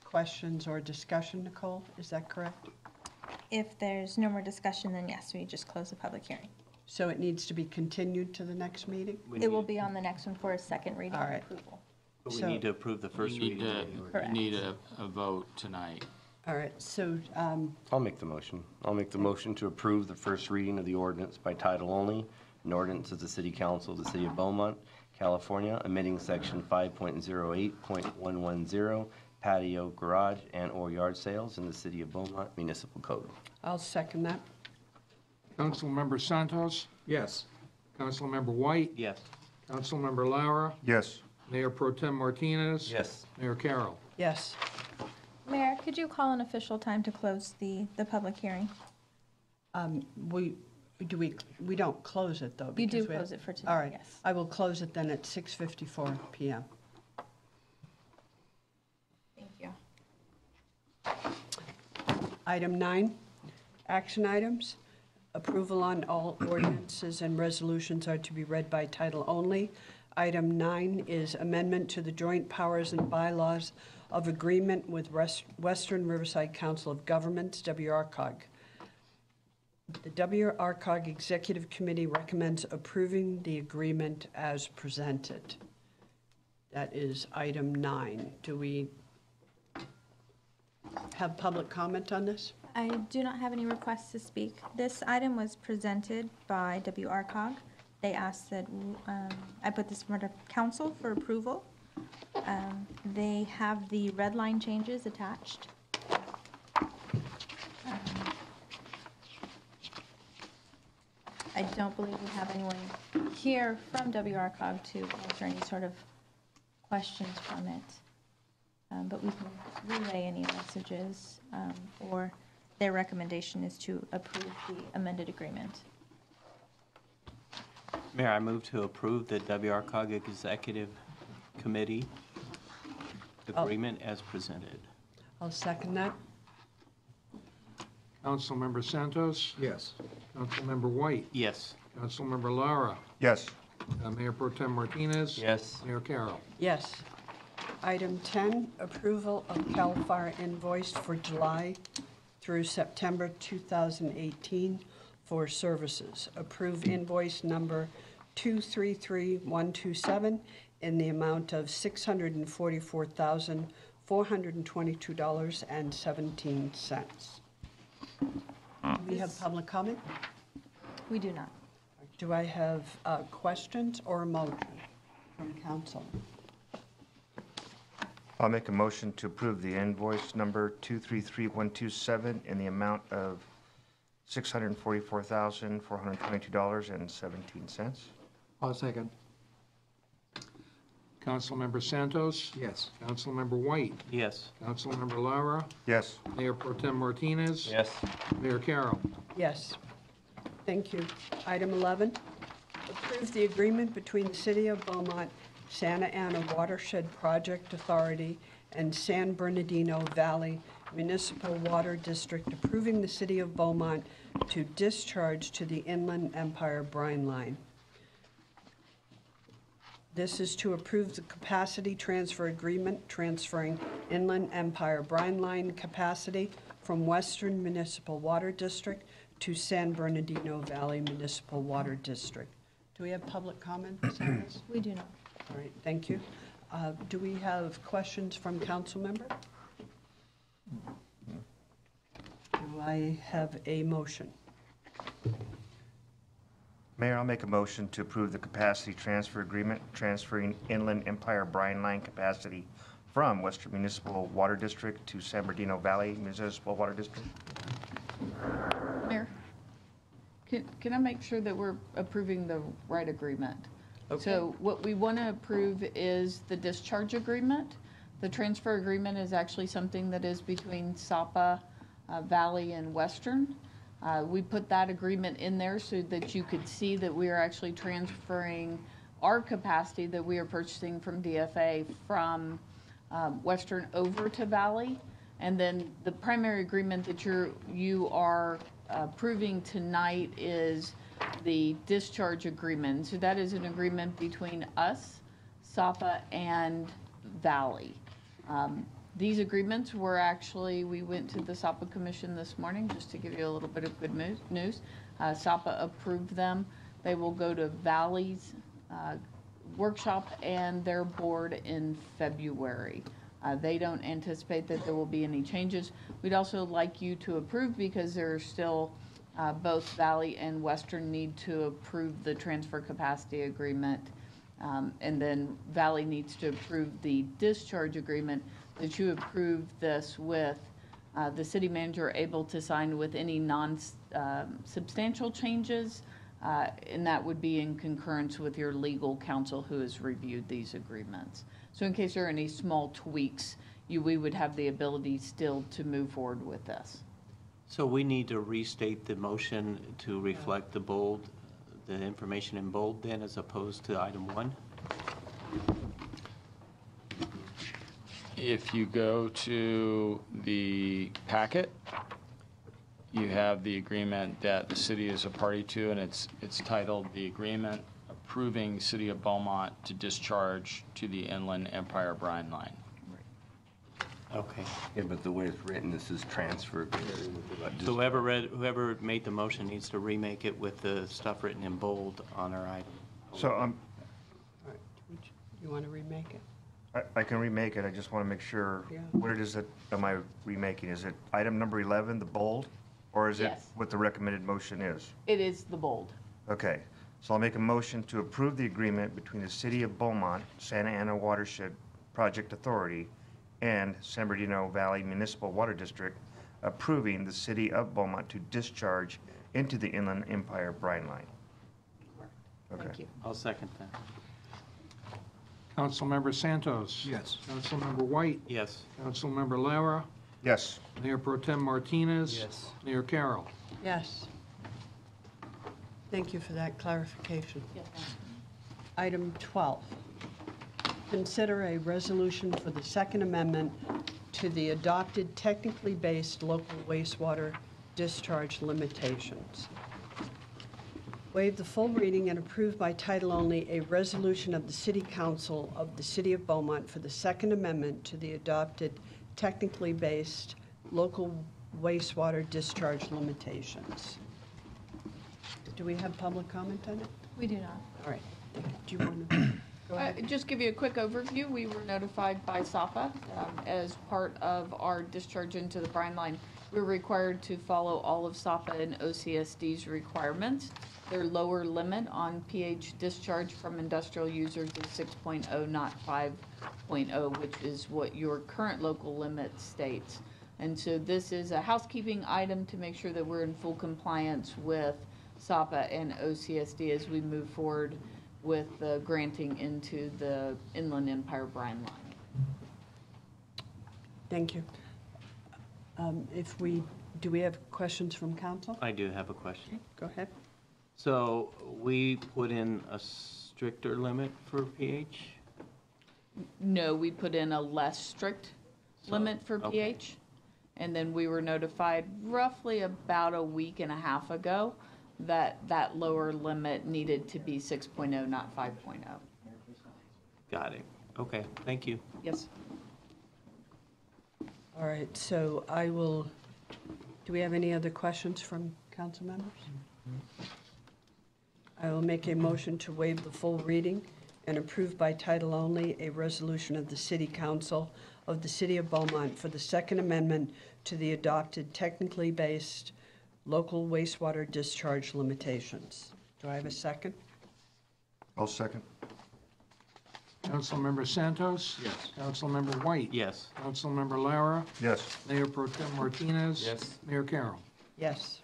questions or discussion, Nicole? Is that correct? If there's no more discussion, then yes, we just close the public hearing. So it needs to be continued to the next meeting? It will be on the next one for a second reading All and right. approval. But we So- need to approve the first reading. Correct. You need a vote tonight. All right, so, I'll make the motion. I'll make the motion to approve the first reading of the ordinance by title only. An ordinance of the City Council of the City of Beaumont, California, amending section 5.08.110, patio, garage, and/or yard sales in the City of Beaumont Municipal Code. I'll second that. Councilmember Santos? Yes. Councilmember White? Yes. Councilmember Lara? Yes. Mayor Pro Tem Martinez? Yes. Mayor Carroll? Yes. Mayor, could you call an official time to close the public hearing? We don't close it, though. You do because we have- close it for today, All right, yes. I will close it then at 6:54 p.m. Thank you. Item 9, action items. Approval on all ordinances and resolutions are to be read by title only. Item 9 is amendment to the joint powers and bylaws of agreement with Western Riverside Council of Governments, WRCOG. The WRCOG Executive Committee recommends approving the agreement as presented. That is item 9. Do we have public comment on this? I do not have any requests to speak. This item was presented by WRCOG. They asked that I put this in front of council for approval. They have the red line changes attached. I don't believe we have anyone here from WRCOG to answer any sort of questions from it. But we can relay any messages, or their recommendation is to approve the amended agreement. Mayor, I move to approve the WRCOG Executive Committee agreement as presented. I'll second that. Councilmember Santos? Yes. Councilmember White? Yes. Councilmember Lara? Yes. Mayor Pro Tem Martinez? Yes. Mayor Carroll? Yes. Item 10, approval of CAL FIRE invoice for July through September 2018 for services. Approve invoice number 233127 in the amount of $644,422.17. Do we have public comment? We do not. Do I have questions or a motion from council? I'll make a motion to approve the invoice number 233127 in the amount of $644,422.17. I'll second. Councilmember Santos? Yes. Councilmember White? Yes. Councilmember Lara? Yes. Mayor Pro Tem Martinez? Yes. Mayor Carroll? Yes. Thank you. Item 11, approve the agreement between the City of Beaumont, Santa Ana Watershed Project Authority, and San Bernardino Valley Municipal Water District approving the City of Beaumont to discharge to the Inland Empire brine line. This is to approve the capacity transfer agreement transferring Inland Empire brine line capacity from Western Municipal Water District to San Bernardino Valley Municipal Water District. Do we have public comments on this? We do not. All right, thank you. Do we have questions from council member? Do I have a motion? Mayor, I'll make a motion to approve the capacity transfer agreement transferring Inland Empire brine line capacity from Western Municipal Water District to San Bernardino Valley Municipal Water District. Mayor, can I make sure that we're approving the right agreement? Okay. So what we want to approve is the discharge agreement. The transfer agreement is actually something that is between SAPA Valley and Western. We put that agreement in there so that you could see that we are actually transferring our capacity that we are purchasing from DFA from Western over to Valley. And then the primary agreement that you are approving tonight is the discharge agreement. So that is an agreement between us, SAPA, and Valley. These agreements were actually, we went to the SAPA Commission this morning, just to give you a little bit of good news. SAPA approved them. They will go to Valley's workshop and their board in February. They don't anticipate that there will be any changes. We'd also like you to approve, because there are still both Valley and Western need to approve the transfer capacity agreement. And then Valley needs to approve the discharge agreement, that you approve this with the city manager able to sign with any non-substantial changes, and that would be in concurrence with your legal counsel who has reviewed these agreements. So in case there are any small tweaks, we would have the ability still to move forward with this. So we need to restate the motion to reflect the information in bold then, as opposed to item 1? If you go to the packet, you have the agreement that the city is a party to, and it's titled "The Agreement Approving City of Beaumont to Discharge to the Inland Empire Brine Line." Okay. Yeah, but the way it's written, this is transfer. So whoever made the motion needs to remake it with the stuff written in bold on our item. So All right, you want to remake it? I can remake it. I just want to make sure, Yeah. what is it, am I remaking? Is it item number 11, the bold? Or is it Yes. what the recommended motion is? It is the bold. Okay, so I'll make a motion to approve the agreement between the City of Beaumont, Santa Ana Watershed Project Authority, and San Bernardino Valley Municipal Water District, approving the City of Beaumont to discharge into the Inland Empire brine line. Okay. Thank you. I'll second that. Councilmember Santos? Yes. Councilmember White? Yes. Councilmember Lara? Yes. Mayor Pro Tem Martinez? Yes. Mayor Carroll? Yes. Thank you for that clarification. Yes, ma'am. Item 12, consider a resolution for the Second Amendment to the adopted technically based local wastewater discharge limitations. Waive the full reading and approve by title only a resolution of the City Council of the City of Beaumont for the Second Amendment to the adopted technically based local wastewater discharge limitations. Do we have public comment on it? We do not. All right. Do you want to? Just give you a quick overview. We were notified by SAPA as part of our discharge into the brine line. We're required to follow all of SAPA and OCSD's requirements. Their lower limit on pH discharge from industrial users is 6.0, not 5.0, which is what your current local limit states. And so this is a housekeeping item to make sure that we're in full compliance with SAPA and OCSD as we move forward with the granting into the Inland Empire brine line. Thank you. Do we have questions from council? I do have a question. Go ahead. So we put in a stricter limit for pH? No, we put in a less strict limit for pH. And then we were notified roughly about a week and a half ago that that lower limit needed to be 6.0, not 5.0. Got it. Okay, thank you. Yes. All right, so do we have any other questions from council members? I will make a motion to waive the full reading and approve by title only a resolution of the City Council of the City of Beaumont for the Second Amendment to the adopted technically based local wastewater discharge limitations. Do I have a second? I'll second. Councilmember Santos? Yes. Councilmember White? Yes. Councilmember Lara? Yes. Mayor Pro Tem Martinez? Yes. Mayor Carroll? Yes.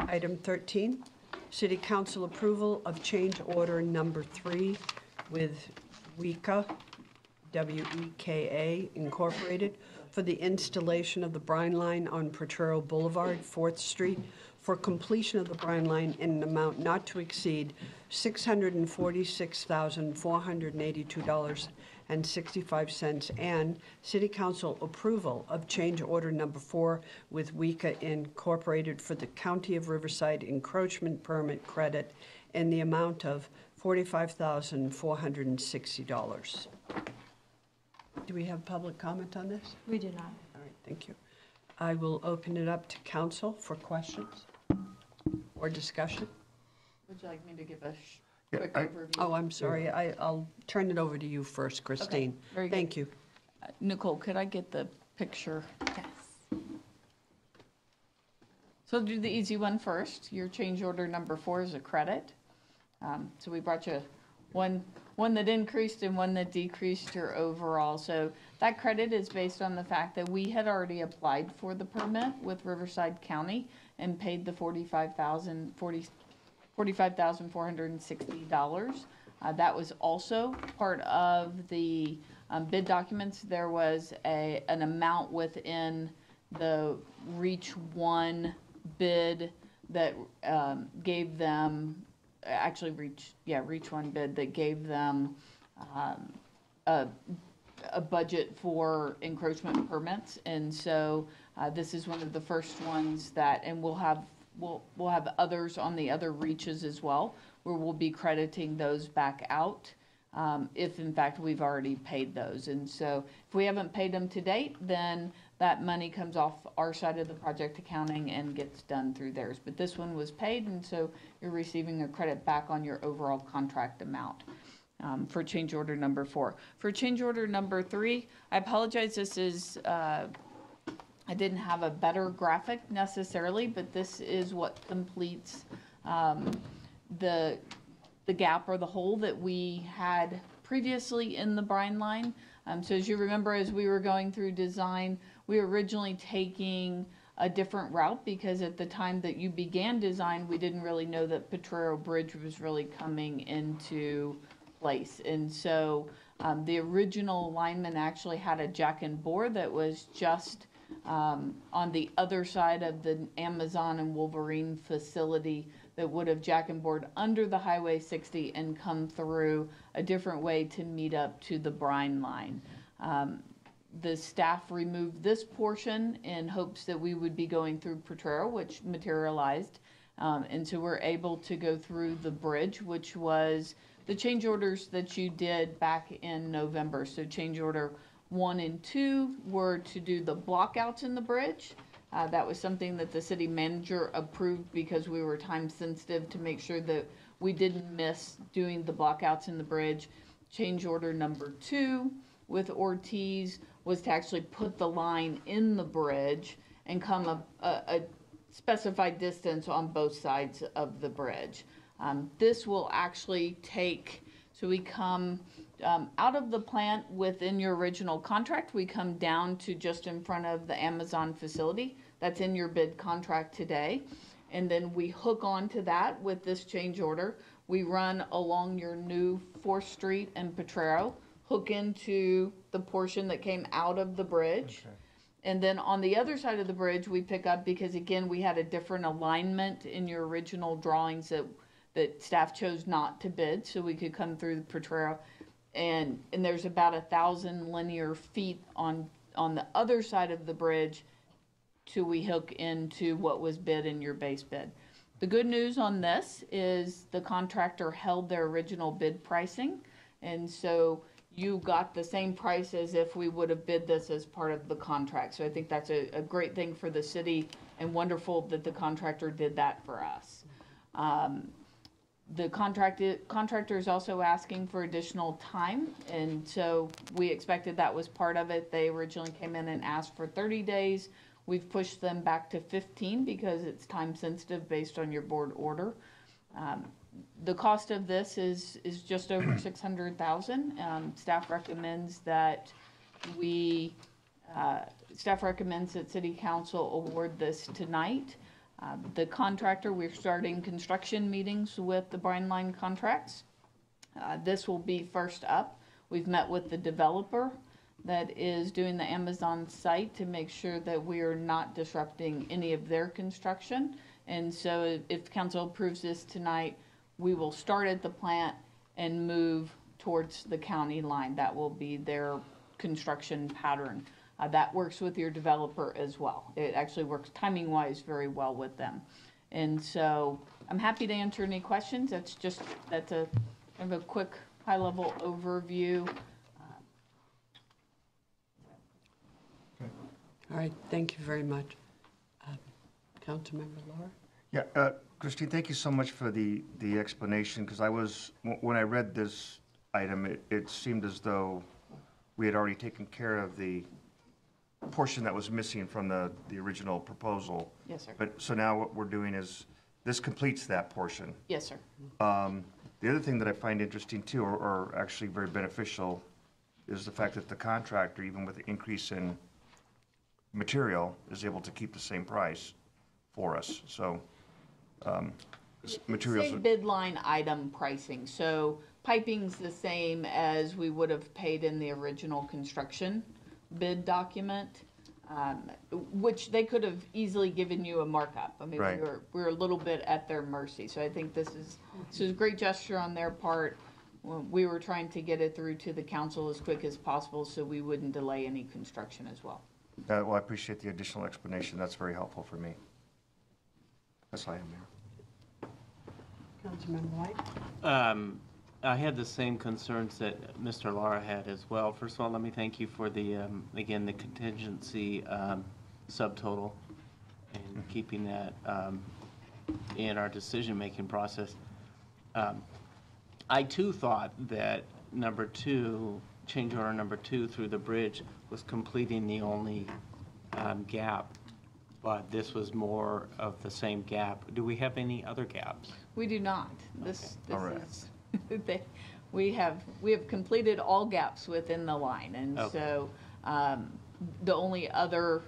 Item 13, City Council approval of change order number 3 with WECA, W-E-K-A Incorporated, for the installation of the brine line on Potrero Boulevard, 4th Street, for completion of the brine line in an amount not to exceed $646,482.65, and City Council approval of change order number 4 with WECA Incorporated for the County of Riverside encroachment permit credit in the amount of $45,460. Do we have public comment on this? We do not. All right, thank you. I will open it up to council for questions or discussion. Would you like me to give a Yeah, quick overview? Oh, I'm sorry. I'll turn it over to you first, Christine. Okay, very good. Thank you. Nicole, could I get the picture? Yes. So I'll do the easy one first. Your change order number 4 is a credit. So we brought you one that increased and one that decreased your overall. So that credit is based on the fact that we had already applied for the permit with Riverside County and paid the $45,460. That was also part of the bid documents. There was an amount within the Reach 1 bid that gave them, actually Reach 1 bid that gave them a budget for encroachment permits. And so this is one of the first ones that, and we'll have others on the other reaches as well, where we'll be crediting those back out if in fact we've already paid those. And so if we haven't paid them to date, then that money comes off our side of the project accounting and gets done through theirs. But this one was paid, and so you're receiving a credit back on your overall contract amount. For change order number 4. For change order number 3, I apologize, this is, I didn't have a better graphic necessarily, but this is what completes the gap or the hole that we had previously in the brine line. So as you remember, as we were going through design, we were originally taking a different route because at the time that you began design, we didn't really know that Potrero Bridge was really coming into place. And so the original alignment actually had a jack and bore that was just on the other side of the Amazon and Wolverine facility that would have jack and bored under the Highway 60 and come through a different way to meet up to the brine line. The staff removed this portion in hopes that we would be going through Potrero, which materialized. And so we're able to go through the bridge, which was the change orders that you did back in November. So change order 1 and 2 were to do the blockouts in the bridge. That was something that the city manager approved because we were time sensitive to make sure that we didn't miss doing the blockouts in the bridge. Change order number 2 with Ortiz was to actually put the line in the bridge and come a specified distance on both sides of the bridge. This will actually take, so we come out of the plant within your original contract, we come down to just in front of the Amazon facility. That's in your bid contract today. And then we hook onto that with this change order. We run along your new 4th Street and Potrero, hook into the portion that came out of the bridge. Okay. And then on the other side of the bridge, we pick up, because again, we had a different alignment in your original drawings that staff chose not to bid, so we could come through the Potrero. And there's about 1,000 linear feet on the other side of the bridge till we hook into what was bid in your base bid. The good news on this is the contractor held their original bid pricing, and so you got the same price as if we would have bid this as part of the contract. So I think that's a great thing for the city, and wonderful that the contractor did that for us. The contractor is also asking for additional time, and so we expected that was part of it. They originally came in and asked for 30 days. We've pushed them back to 15 because it's time sensitive based on your board order. The cost of this is just over $600,000. Staff recommends that City Council award this tonight. The contractor, we're starting construction meetings with the Brine Line contracts. This will be first up. We've met with the developer that is doing the Amazon site to make sure that we are not disrupting any of their construction. And so if council approves this tonight, we will start at the plant and move towards the county line. That will be their construction pattern. That works with your developer as well. It actually works timing-wise very well with them. And so I'm happy to answer any questions. That's a kind of a quick high-level overview. All right, thank you very much. Councilmember Laura? Yeah, Christine, thank you so much for the explanation, because when I read this item, it seemed as though we had already taken care of the portion that was missing from the original proposal. Yes, sir. But, so now what we're doing is, this completes that portion. Yes, sir. The other thing that I find interesting too, or actually very beneficial, is the fact that the contractor, even with the increase in material, is able to keep the same price for us. So materials. Same bid line item pricing. So piping's the same as we would have paid in the original construction bid document, which they could have easily given you a markup. I mean, Right. we're a little bit at their mercy. So I think this is a great gesture on their part. We were trying to get it through to the council as quick as possible so we wouldn't delay any construction as well. Well, I appreciate the additional explanation. That's very helpful for me. That's all I am, Mayor. Councilmember White? I had the same concerns that Mr. Lara had as well. First of all, let me thank you for the, again, the contingency subtotal and keeping that in our decision-making process. I too thought that number 2, change order number 2 through the bridge was completing the only gap, but this was more of the same gap. Do we have any other gaps? We do not. This All right. is, we have completed all gaps within the line, and Okay. so the only other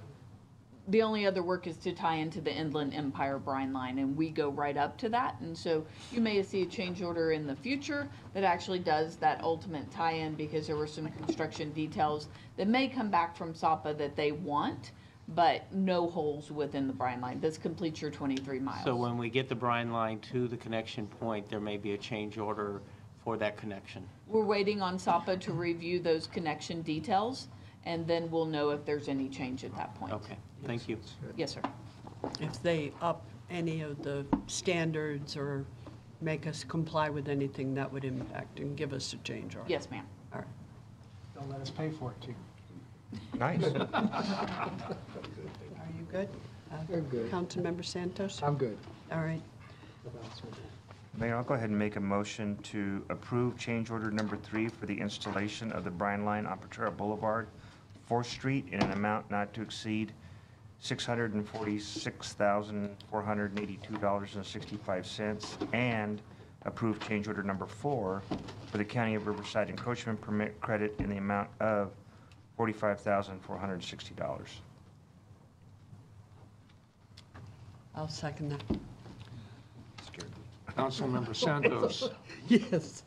work is to tie into the Inland Empire brine line, and we go right up to that. And so you may see a change order in the future that actually does that ultimate tie-in, because there were some construction details that may come back from SAPA that they want, but no holes within the brine line. This completes your 23 miles. So when we get the brine line to the connection point, there may be a change order for that connection. We're waiting on SAPA to review those connection details, and then we'll know if there's any change at that point. Okay, thank you. Yes, sir. If they up any of the standards or make us comply with anything, that would impact and give us a change order. Yes, ma'am. All right. Don't let us pay for it, too. Nice. Are you good? I'm good. Councilmember Santos? I'm good. All right. Mayor, I'll go ahead and make a motion to approve change order number 3 for the installation of the brine line on Potrero Boulevard, 4th Street, in an amount not to exceed $646,482.65, and approve change order number 4 for the County of Riverside encroachment permit credit in the amount of $45,460. I'll second that. Councilmember Santos. Yes.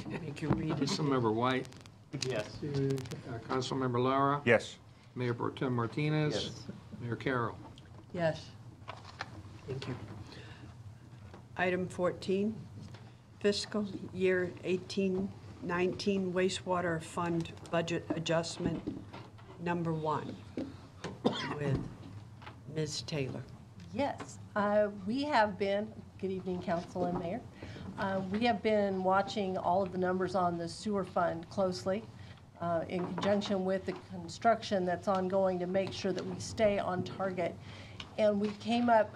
Make you read it. Councilmember White. Yes. Councilmember Lara. Yes. Mayor Pro Tem Martinez. Yes. Mayor Carroll. Yes. Thank you. Item 14, fiscal year 18-19 wastewater fund budget adjustment number 1 with Ms. Taylor. Yes, we have been, good evening, council and mayor. We have been watching all of the numbers on the sewer fund closely in conjunction with the construction that's ongoing to make sure that we stay on target. And we came up,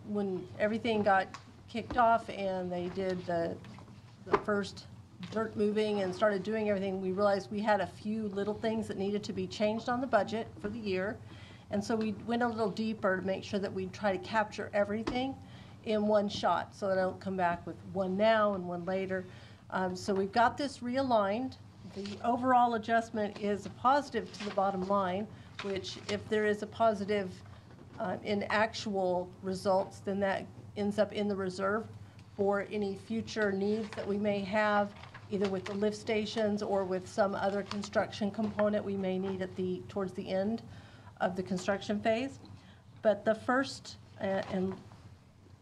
when everything got kicked off and they did the first dirt moving and started doing everything, we realized we had a few little things that needed to be changed on the budget for the year. And so we went a little deeper to make sure that we try to capture everything in one shot so that I don't come back with one now and one later. So we've got this realigned. The overall adjustment is a positive to the bottom line, which if there is a positive in actual results, then that ends up in the reserve for any future needs that we may have, either with the lift stations or with some other construction component we may need at towards the end of the construction phase. But the first and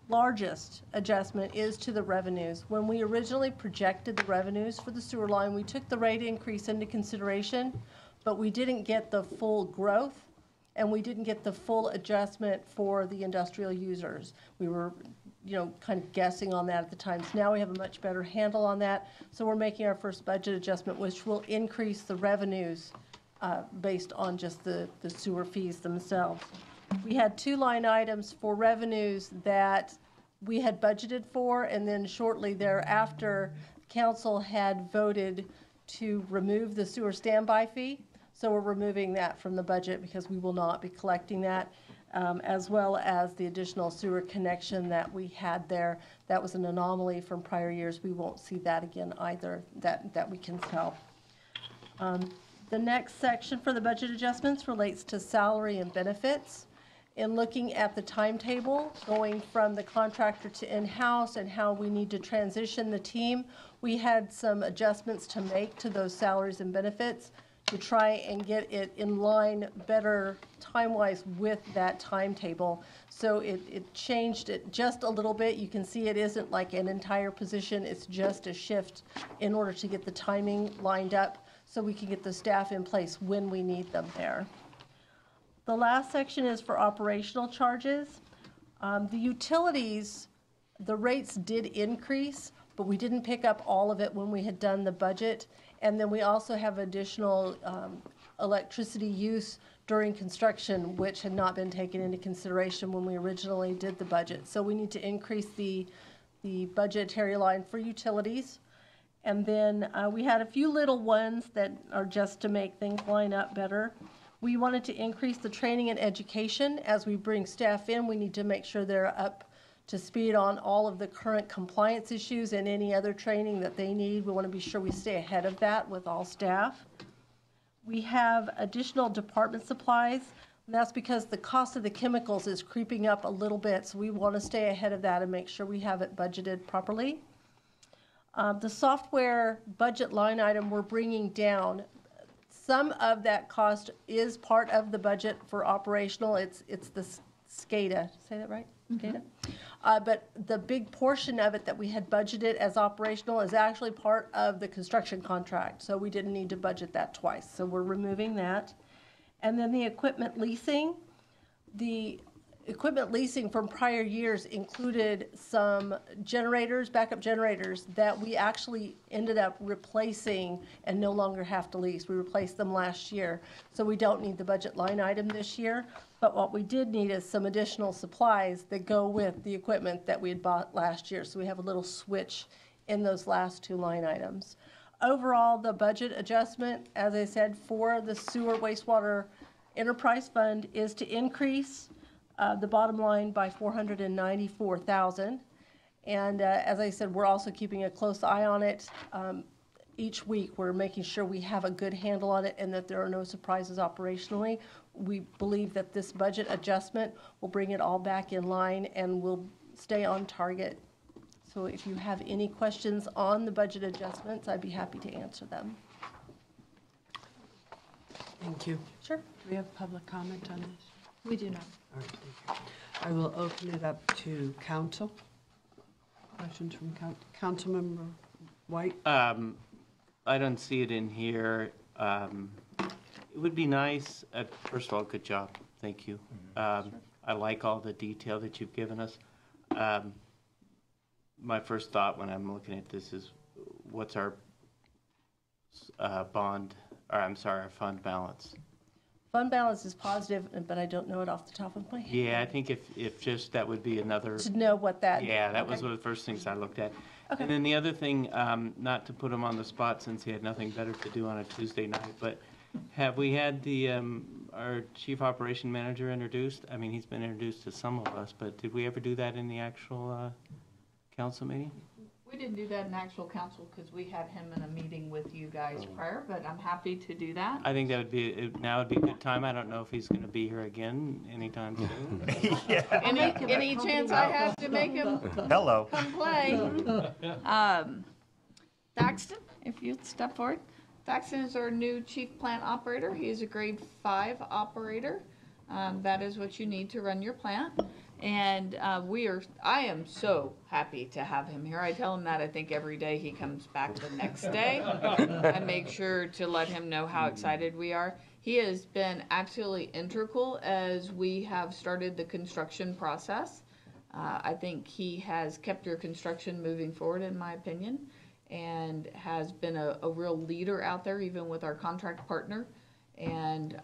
largest adjustment is to the revenues. When we originally projected the revenues for the sewer line, we took the rate increase into consideration, but we didn't get the full growth and we didn't get the full adjustment for the industrial users. We were, kind of guessing on that at the time. So now we have a much better handle on that. So we're making our first budget adjustment, which will increase the revenues based on just the sewer fees themselves. We had 2 line items for revenues that we had budgeted for, and then shortly thereafter, council had voted to remove the sewer standby fee. So we're removing that from the budget because we will not be collecting that, as well as the additional sewer connection that we had there. That was an anomaly from prior years. We won't see that again either, that we can tell. The next section for the budget adjustments relates to salary and benefits. In looking at the timetable, going from the contractor to in-house and how we need to transition the team, we had some adjustments to make to those salaries and benefits to try and get it in line better time-wise with that timetable. So it changed it just a little bit. You can see it isn't like an entire position, it's just a shift in order to get the timing lined up so we can get the staff in place when we need them there. The last section is for operational charges. The utilities, the rates did increase, but we didn't pick up all of it when we had done the budget. And then we also have additional electricity use during construction, which had not been taken into consideration when we originally did the budget. So we need to increase the budgetary line for utilities. And then we had a few little ones that are just to make things line up better. We wanted to increase the training and education. As we bring staff in, we need to make sure they're up to speed on all of the current compliance issues and any other training that they need. We want to be sure we stay ahead of that with all staff. We have additional department supplies, and that's because the cost of the chemicals is creeping up a little bit, so we want to stay ahead of that and make sure we have it budgeted properly. The software budget line item we're bringing down. Some of that cost is part of the budget for operational. It's the SCADA. Say that right? SCADA? But the big portion of it that we had budgeted as operational is actually part of the construction contract. So we didn't need to budget that twice. So we're removing that. And then the equipment leasing. equipment leasing from prior years included some generators, backup generators, that we actually ended up replacing and no longer have to lease. We replaced them last year, so we don't need the budget line item this year. But what we did need is some additional supplies that go with the equipment that we had bought last year. So we have a little switch in those last two line items. Overall, the budget adjustment, as I said, for the sewer wastewater enterprise fund is to increase the bottom line by $494,000. And as I said, we're also keeping a close eye on it. Each week, we're making sure we have a good handle on it and that there are no surprises operationally. We believe that this budget adjustment will bring it all back in line and will stay on target. So if you have any questions on the budget adjustments, I'd be happy to answer them. Thank you. Sure. Do we have public comment on this? We do not. All right, thank you. I will open it up to council. Questions from Councilmember White? I don't see it in here. It would be nice, first of all, good job, thank you. I like all the detail that you've given us. My first thought when I'm looking at this is, what's our our fund balance? Fund balance is positive, but I don't know it off the top of my head. Yeah, I think if just that would be another. To know what that. Yeah, that was one of the first things I looked at. Okay. And then the other thing, not to put him on the spot since he had nothing better to do on a Tuesday night, but have we had our chief operation manager introduced? I mean, he's been introduced to some of us, but did we ever do that in the actual council meeting? We didn't do that in actual council because we had him in a meeting with you guys prior, but I'm happy to do that. I think that would be, now would be a good time. I don't know if he's going to be here again anytime soon. Any chance I have to make him Hello. come play? Thaxton, if you'd step forward. Thaxton is our new chief plant operator. He is a grade 5 operator. That is what you need to run your plant. And I am so happy to have him here. I tell him that I think every day he comes back the next day. I make sure to let him know how excited we are. He has been absolutely integral as we have started the construction process. I think he has kept your construction moving forward, in my opinion, and has been a real leader out there, even with our contract partner. And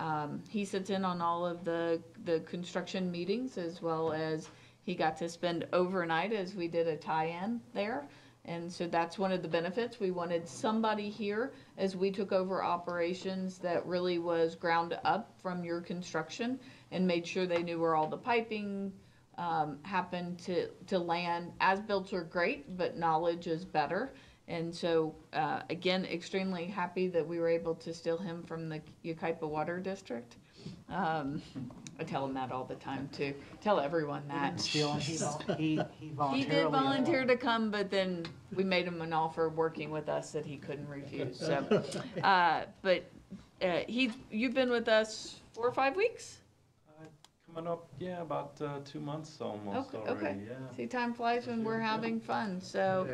he sits in on all of the construction meetings, as well as he got to spend overnight as we did a tie-in there. And so that's one of the benefits. We wanted somebody here as we took over operations that really was ground up from your construction and made sure they knew where all the piping happened to land. As-built are great, but knowledge is better. And so, again, extremely happy that we were able to steal him from the Yucaipa Water District. I tell him that all the time, too. Tell everyone that. Steal him. He voluntarily. He did volunteer to come, but then we made him an offer working with us that he couldn't refuse. So, you've been with us 4 or 5 weeks? Coming up, yeah, about 2 months almost already. Okay. Yeah. See, time flies when we're having fun. So,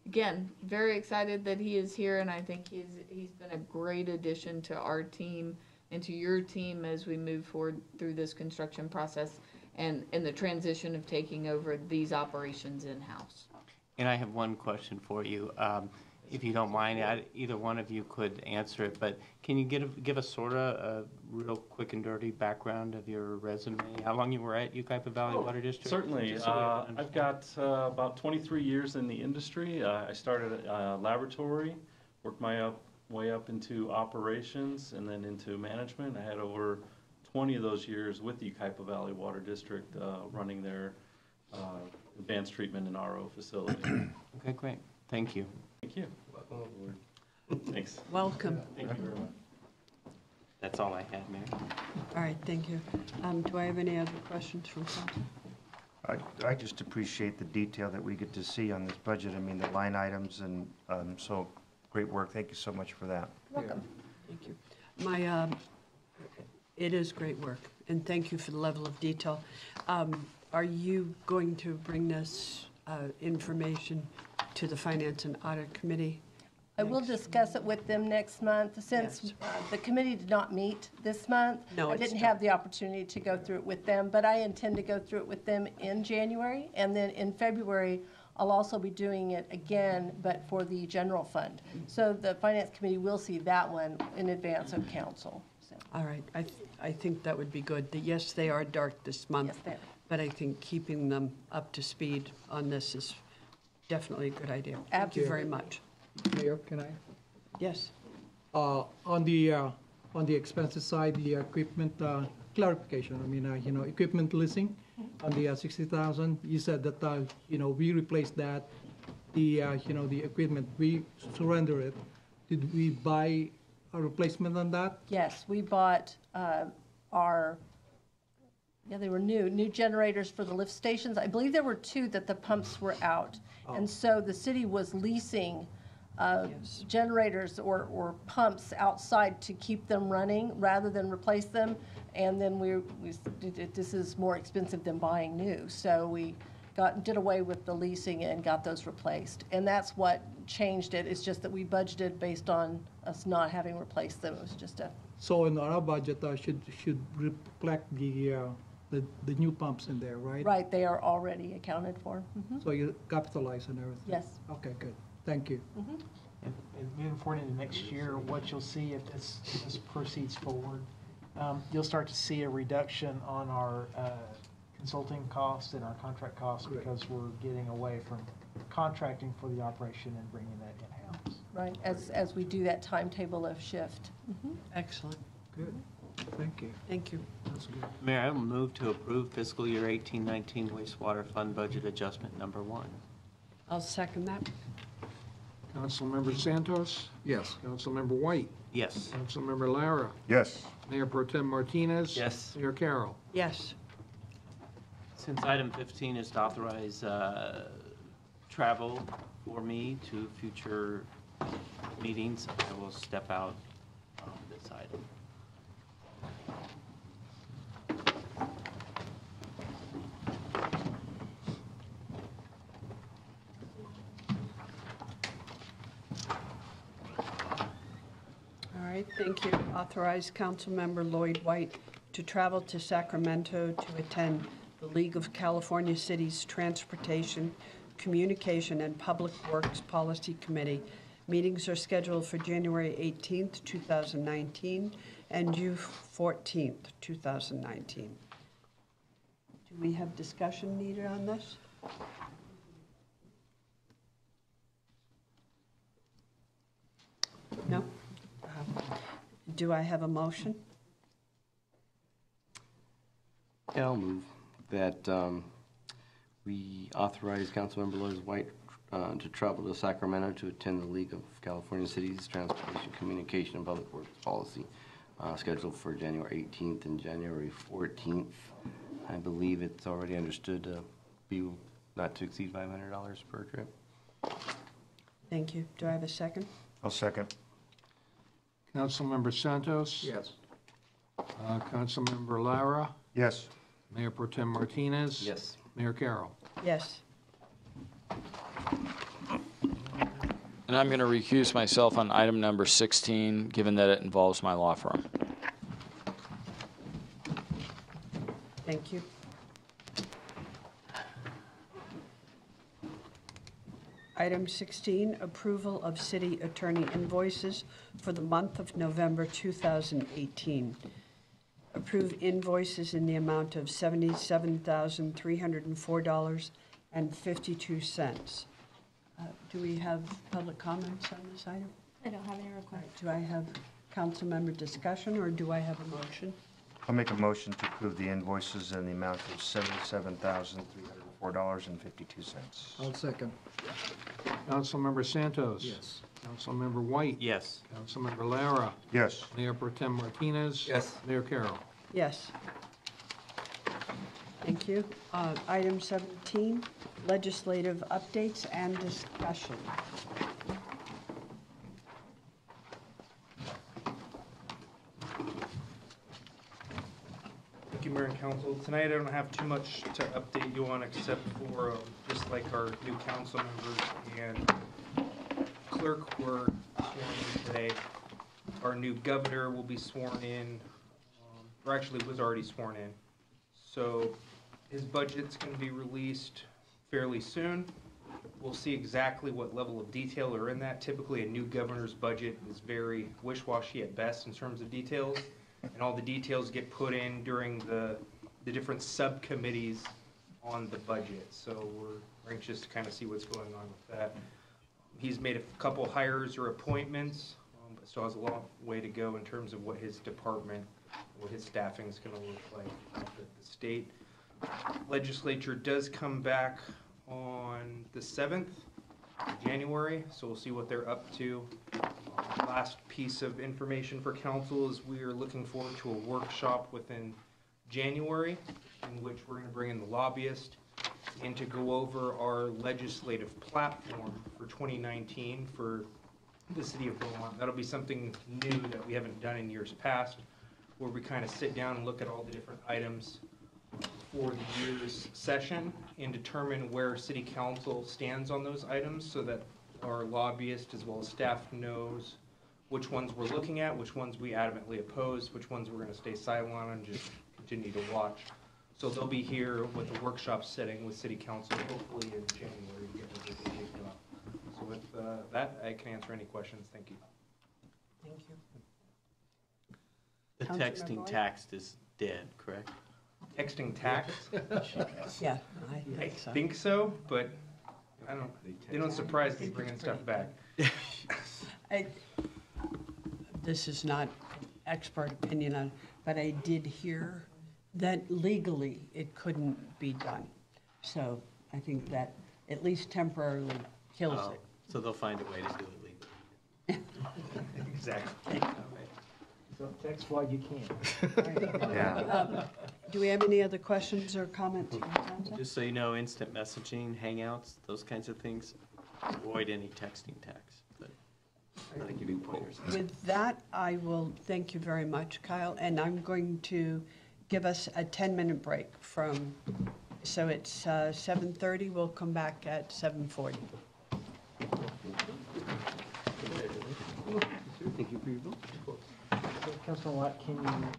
again, very excited that he is here, and I think he's been a great addition to our team and to your team as we move forward through this construction process and the transition of taking over these operations in-house. And I have one question for you. If you don't mind, either one of you could answer it, but can you give us sort of a real quick and dirty background of your resume? How long you were at Yucaipa Valley Water District? Certainly. I've got about 23 years in the industry. I started at laboratory, worked my way up into operations and then into management. I had over 20 of those years with the Yucaipa Valley Water District running their advanced treatment and RO facility. Okay, great. Thank you. Thank you. Welcome aboard. Thanks. Welcome. Thank you very much. That's all I had, Mayor. All right, thank you. Do I have any other questions from council? I just appreciate the detail that we get to see on this budget. I mean, the line items, and so great work. Thank you so much for that. Welcome. Thank you. It is great work, and thank you for the level of detail. Are you going to bring this information to the Finance and Audit Committee? I will discuss it with them next month, since Yes. the committee did not meet this month. No, I it's didn't done. have the opportunity to go through it with them, but I intend to go through it with them in January. And then in February, I'll also be doing it again, but for the general fund. So the finance committee will see that one in advance of council. So, All right, I think that would be good. Yes, they are dark this month. Yes, they are. But I think keeping them up to speed on this is definitely a good idea. Thank you very much. Mayor, can I? Yes. On the expenses side, the equipment clarification, I mean, equipment leasing on the 60,000, you said that, we replaced that, the equipment, we surrender it. Did we buy a replacement on that? yes, we bought they were new generators for the lift stations. I believe there were 2 that the pumps were out. And so the city was leasing generators or pumps outside to keep them running rather than replace them. And then this is more expensive than buying new. So we did away with the leasing and got those replaced. And that's what changed it. It's just that we budgeted based on us not having replaced them. It was just a, So in our budget, should reflect the new pumps in there, right? right, they are already accounted for. Mhm. So you capitalize and everything? Yes. Okay, good. Thank you. And moving forward into next year, what you'll see if this proceeds forward, you'll start to see a reduction on our consulting costs and our contract costs because we're getting away from contracting for the operation and bringing that in-house. Right, as we do that timetable of shift. Mhm. Excellent. Good. Thank you. Thank you. That's good. Mayor, I will move to approve fiscal year 18-19 wastewater fund budget adjustment number 1. I'll second that. Councilmember Santos? Yes. Councilmember White? Yes. Councilmember Lara? Yes. Mayor Pro Tem Martinez? Yes. Mayor Carroll? Yes. Since item 15 is to authorize travel for me to future meetings, I will step out on this item. All right, thank you. Authorize Councilmember Lloyd White to travel to Sacramento to attend the League of California Cities Transportation, Communication, and Public Works Policy Committee. Meetings are scheduled for January 18th, 2019, and June 14th, 2019. Do we have discussion needed on this? No? Do I have a motion? Yeah, I'll move that we authorize Councilmember Lloyd White to travel to Sacramento to attend the League of California Cities Transportation, Communication, and Public Works Policy, scheduled for January 18th and January 14th. I believe it's already understood to be not to exceed $500 per trip. Thank you. Do I have a second? I'll second. Councilmember Santos? Yes. Councilmember Lara? Yes. Mayor Pro Tem Martinez? Yes. Mayor Carroll? Yes. And I'm going to recuse myself on item number 16, given that it involves my law firm. Thank you. Item 16, approval of city attorney invoices for the month of November 2018. Approve invoices in the amount of $77,304.52. Do we have public comments on this item? I don't have any requests. Do I have council member discussion, or do I have a motion? I'll make a motion to approve the invoices in the amount of $77,304.52. I'll second. Councilmember Santos? Yes. Councilmember White? Yes. Councilmember Lara? Yes. Mayor Pro Tem Martinez? Yes. Mayor Carroll? Yes. Thank you. Item 17, legislative updates and discussion. Thank you, Mayor and Council. Tonight, I don't have too much to update you on except for just like our new council members and clerk were sworn in today. Our new governor will be sworn in, or actually was already sworn in. So his budget's going to be released fairly soon. We'll see exactly what level of detail are in that. Typically, a new governor's budget is very wish-washy at best in terms of details, and all the details get put in during the different subcommittees on the budget. So we're anxious to kind of see what's going on with that. He's made a couple hires or appointments, but still has a long way to go in terms of what his department, what his staffing is going to look like at the state. Legislature does come back on the 7th of January, so we'll see what they're up to. Last piece of information for council is we are looking forward to a workshop within January in which we're going to bring in the lobbyist and to go over our legislative platform for 2019 for the city of Beaumont. That'll be something new that we haven't done in years past, where we kind of sit down and look at all the different items for the year's session and determine where city council stands on those items so that our lobbyist as well as staff knows which ones we're looking at, which ones we adamantly oppose, which ones we're going to stay silent on and just continue to watch. So they'll be here with a workshop setting with city council hopefully in January to get everything kicked off. So with that, I can answer any questions. Thank you. Thank you. The texting text is dead, correct? Texting tax? Yeah, I think so, but I don't, they don't surprise me bringing stuff back. This is not an expert opinion on, but I did hear that legally it couldn't be done. So I think that at least temporarily kills it. So they'll find a way to do it legally. Exactly. So text while you can. Yeah. Do we have any other questions or comments from council? Just so you know, instant messaging, hangouts, those kinds of things, avoid any texting text. But I'll give you pointers. With that, I will thank you very much, Kyle, and I'm going to give us a 10-minute break from, so it's 7:30, we'll come back at 7:40. Thank you for your vote. Councilman Watt, can you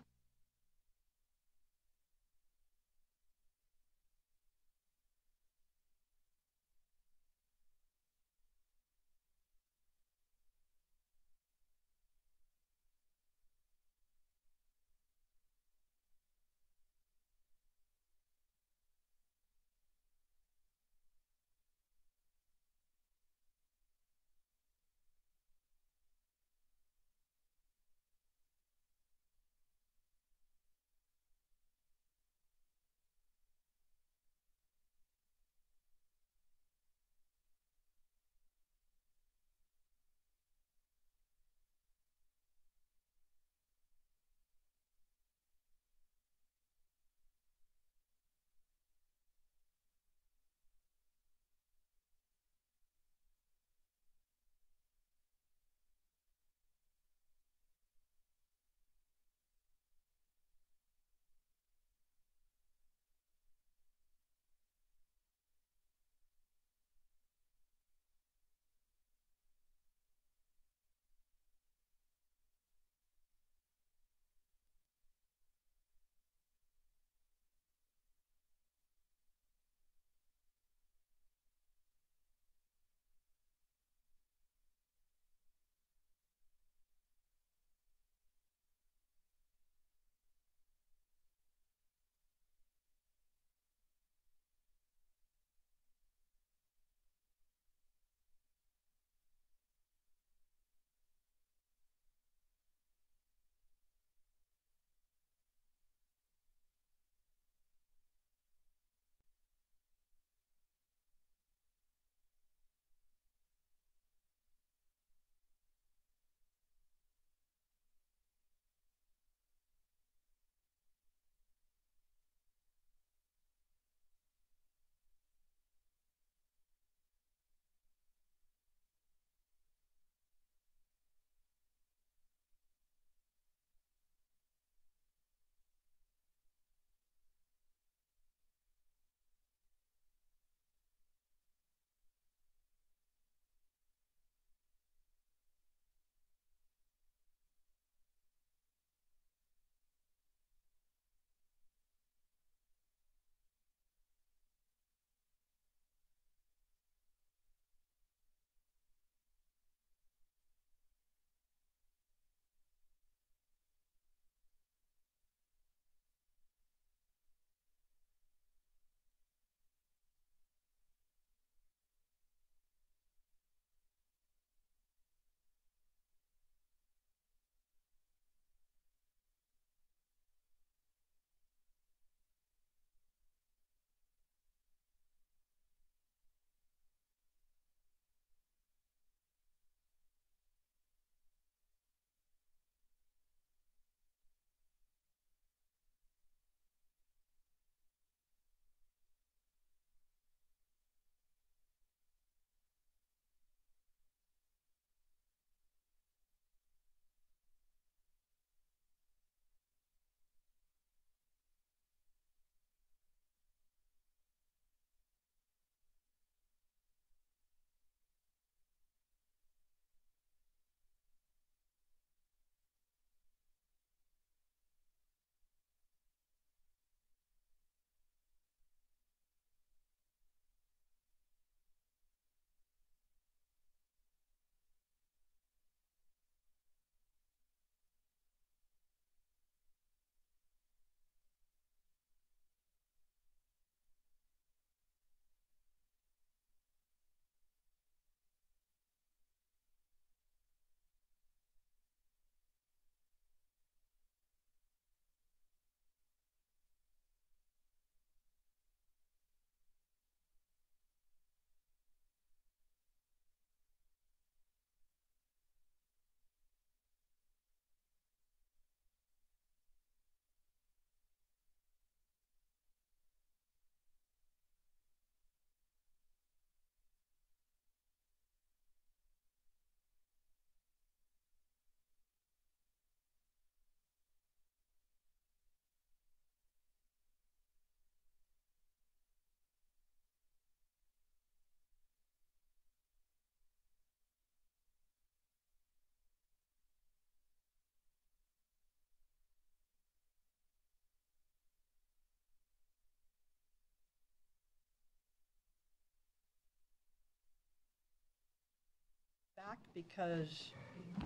because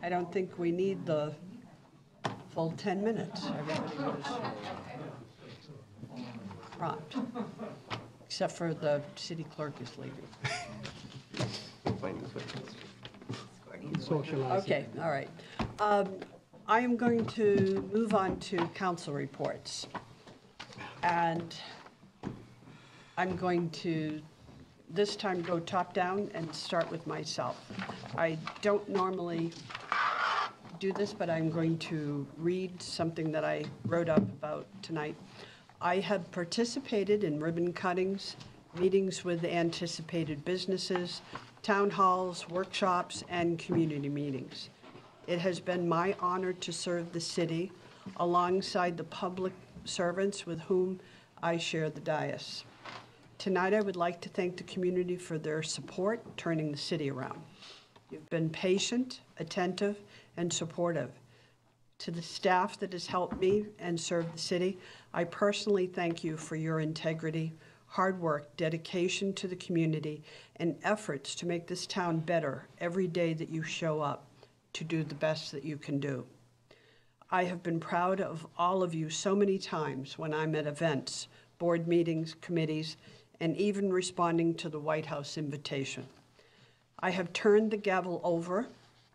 I don't think we need the full 10 minutes. Everybody was prompt, except for the city clerk is leaving. Socialize. Okay, all right. I am going to move on to council reports. And I'm going to this time go top down and start with myself. I don't normally do this, but I'm going to read something that I wrote up about tonight. I have participated in ribbon cuttings, meetings with anticipated businesses, town halls, workshops, and community meetings. It has been my honor to serve the city alongside the public servants with whom I share the dais. Tonight, I would like to thank the community for their support turning the city around. You've been patient, attentive, and supportive. To the staff that has helped me and served the city, I personally thank you for your integrity, hard work, dedication to the community, and efforts to make this town better every day that you show up to do the best that you can do. I have been proud of all of you so many times when I'm at events, board meetings, committees, and even responding to the White House invitation. I have turned the gavel over,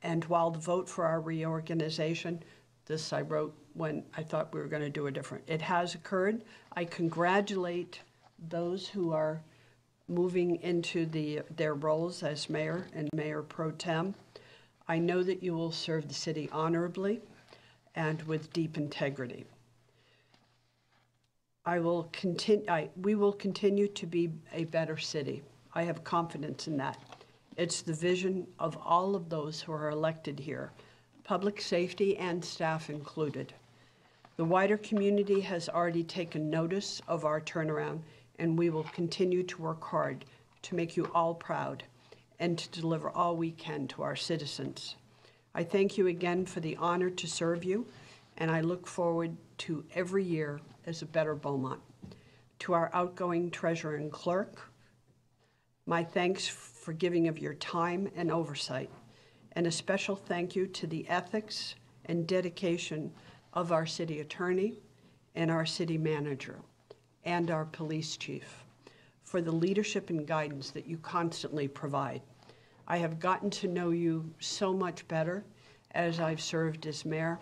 and while the vote for our reorganization, this I wrote when I thought we were going to do it different, it has occurred. I congratulate those who are moving into their roles as mayor and mayor pro tem. I know that you will serve the city honorably and with deep integrity. We will continue to be a better city. I have confidence in that. It's the vision of all of those who are elected here, public safety and staff included. The wider community has already taken notice of our turnaround, and we will continue to work hard to make you all proud and to deliver all we can to our citizens. I thank you again for the honor to serve you, and I look forward to every year as a better Beaumont. To our outgoing treasurer and clerk, my thanks for giving of your time and oversight, and a special thank you to the ethics and dedication of our city attorney and our city manager and our police chief for the leadership and guidance that you constantly provide. I have gotten to know you so much better as I've served as mayor.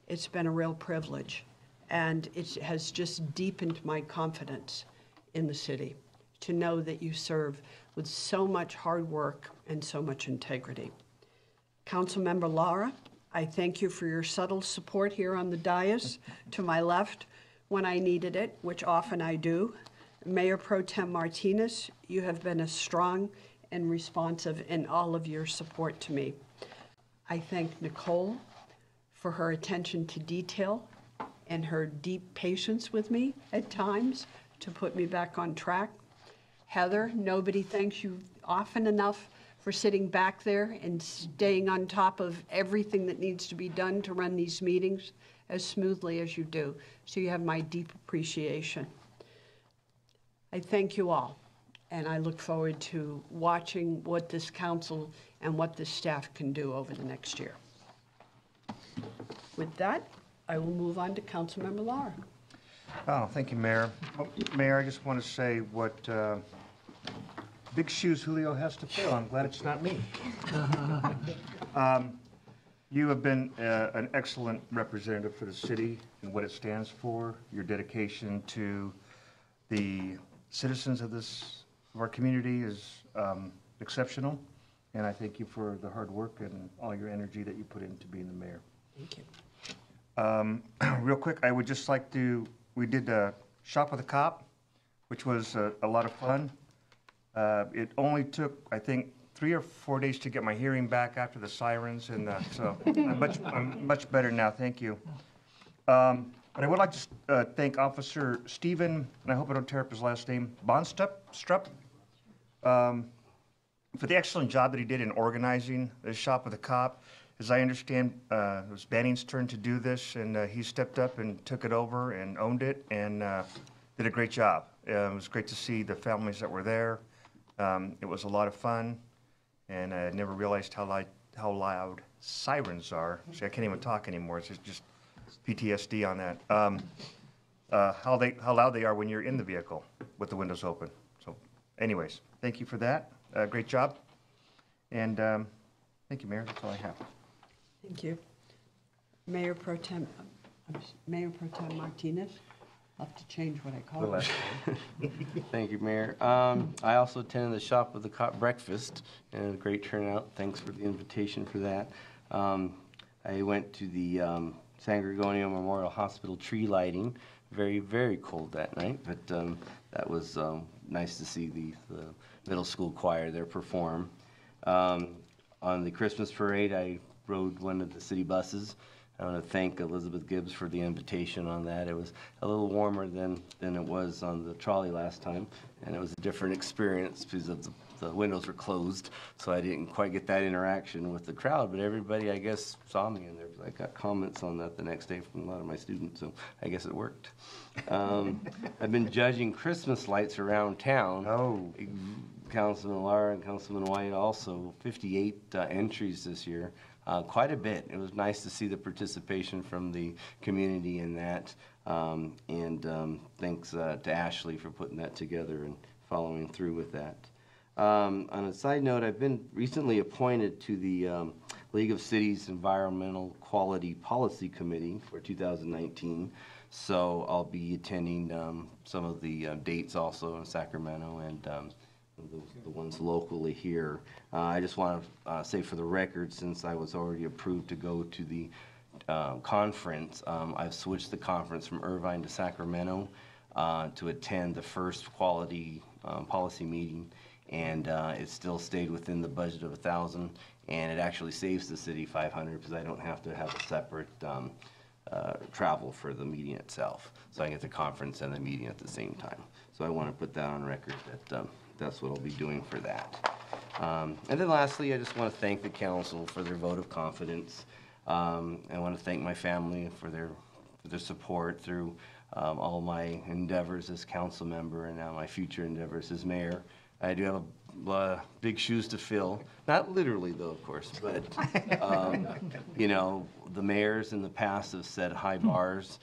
It's been a real privilege, and it has just deepened my confidence in the city to know that you serve with so much hard work and so much integrity. Councilmember Lara, I thank you for your subtle support here on the dais to my left when I needed it, which often I do. Mayor Pro Tem Martinez, you have been as strong and responsive in all of your support to me. I thank Nicole for her attention to detail and her deep patience with me at times to put me back on track. Heather, nobody thanks you often enough for sitting back there and staying on top of everything that needs to be done to run these meetings as smoothly as you do. So you have my deep appreciation. I thank you all, and I look forward to watching what this council and what this staff can do over the next year. With that, I will move on to Councilmember Lara. Oh, thank you, Mayor. Oh, Mayor, I just want to say what big shoes Julio has to fill. I'm glad it's not me. You have been an excellent representative for the city and what it stands for. Your dedication to the citizens of our community is exceptional, and I thank you for the hard work and all your energy that you put into being the mayor. Thank you. Real quick, I would just like to, we did Shop with a Cop, which was a lot of fun. It only took, I think, 3 or 4 days to get my hearing back after the sirens, and so I'm much better now, thank you. But I would like to thank Officer Stephen, and I hope I don't tear up his last name, Bonstrup, for the excellent job that he did in organizing the Shop with a Cop. As I understand, it was Banning's turn to do this, and he stepped up and took it over and owned it and did a great job. It was great to see the families that were there. It was a lot of fun, and I never realized how how loud sirens are. See, I can't even talk anymore. It's just PTSD on that. How loud they are when you're in the vehicle with the windows open. So anyways, thank you for that. Great job. And thank you, Mayor. That's all I have. Thank you. Mayor Pro Tem Martinez. I'll have to change what I call it. Thank you, Mayor. I also attended the Shop with the Cop breakfast, and a great turnout. Thanks for the invitation for that. I went to the San Gregorio Memorial Hospital tree lighting. Very, very cold that night, but that was nice to see the middle school choir there perform. On the Christmas parade, I rode one of the city buses. I want to thank Elizabeth Gibbs for the invitation on that. It was a little warmer than it was on the trolley last time, and it was a different experience because of the windows were closed, so I didn't quite get that interaction with the crowd, but everybody, I guess, saw me, and I got comments on that the next day from a lot of my students, so I guess it worked. I've been judging Christmas lights around town. Oh. Councilman Lara and Councilman White also, 58 entries this year. Quite a bit. It was nice to see the participation from the community in that, and thanks to Ashley for putting that together and following through with that. On a side note, I've been recently appointed to the League of Cities Environmental Quality Policy Committee for 2019, so I'll be attending some of the dates also in Sacramento and the ones locally here. I just want to say for the record, since I was already approved to go to the conference, I've switched the conference from Irvine to Sacramento to attend the first quality policy meeting, and it still stayed within the budget of $1,000, and it actually saves the city $500 because I don't have to have a separate travel for the meeting itself. So I get the conference and the meeting at the same time. So I want to put that on record that that's what I'll be doing for that. And then lastly, I just want to thank the council for their vote of confidence. I want to thank my family for their support through all my endeavors as council member and now my future endeavors as mayor. I do have big shoes to fill. Not literally, though, of course, but, you know, the mayors in the past have set high bars,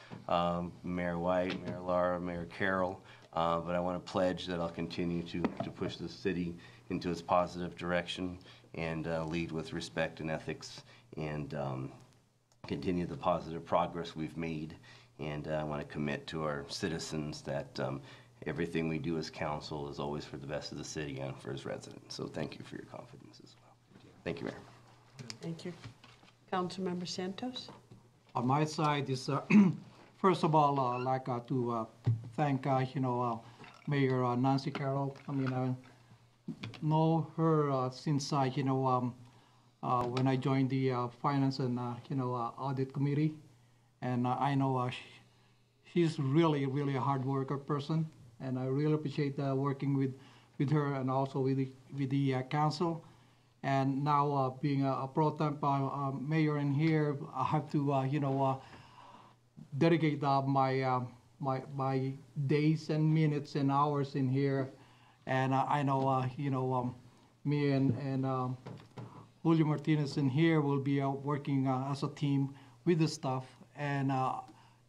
Mayor White, Mayor Lara, Mayor Carroll, but I want to pledge that I'll continue to push the city into its positive direction and lead with respect and ethics and continue the positive progress we've made. And I want to commit to our citizens that everything we do as council is always for the best of the city and for its residents. So thank you for your confidence as well. Thank you, Mayor. Thank you. Councilmember Santos? On my side is, first of all, I'd like to thank, Mayor Nancy Carroll. I mean, I know her since, when I joined the Finance and, Audit Committee. And I know she's really, really a hard worker person. And I really appreciate working with her and also with the council. And now being a pro temp mayor in here, I have to, dedicate my days and minutes and hours in here. And I know, me and Julio Martinez in here will be working as a team with the staff. And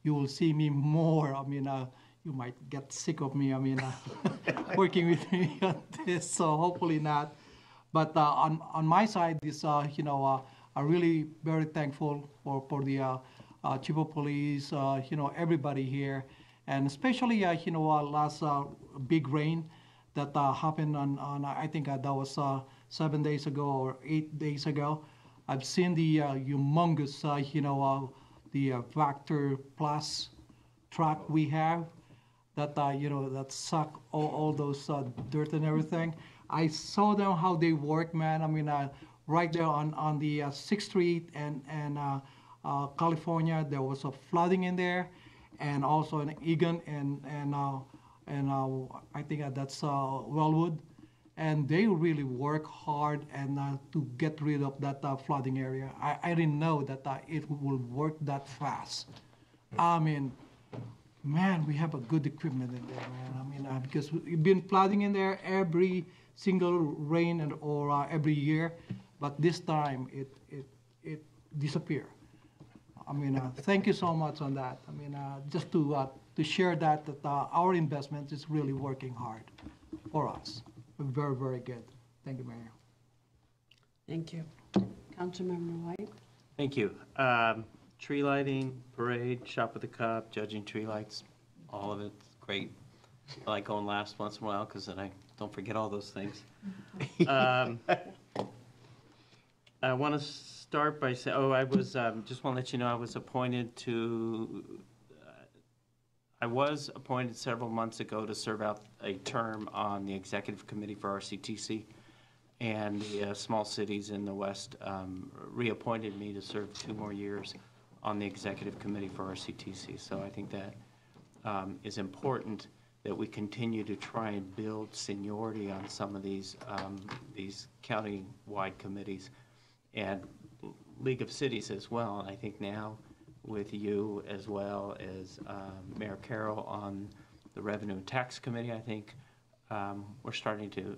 you will see me more. I mean, you might get sick of me. I mean, working with me on this, so hopefully not. But on my side, this, I'm really very thankful for the chief of police, everybody here, and especially, last big rain that happened on I think that was 7 days ago or 8 days ago. I've seen the humongous, the Vector Plus truck we have that, that suck all those dirt and everything. I saw them, how they work, man. I mean, right there on the 6th Street and California, there was a flooding in there, and also in Egan and I think that's Wellwood. And they really work hard and to get rid of that flooding area. I didn't know that it will work that fast. I mean, man, we have a good equipment in there, man. I mean, because we've been flooding in there every single rain or every year, but this time it disappeared. I mean, thank you so much on that. I mean, just to share that our investment is really working hard for us. Very, very good. Thank you, Mayor. Thank you. Councilmember White? Thank you. Tree lighting, parade, shop with the cup, judging tree lights, all of it's great. I like going last once in a while because then I don't forget all those things. I want to start by saying, I was, just want to let you know, I was appointed several months ago to serve out a term on the executive committee for RCTC. And the small cities in the West reappointed me to serve 2 more years on the executive committee for RCTC. So I think that is important that we continue to try and build seniority on some of these county-wide committees and League of Cities as well. And I think now with you as well as Mayor Carroll on the Revenue and Tax Committee, I think we're starting to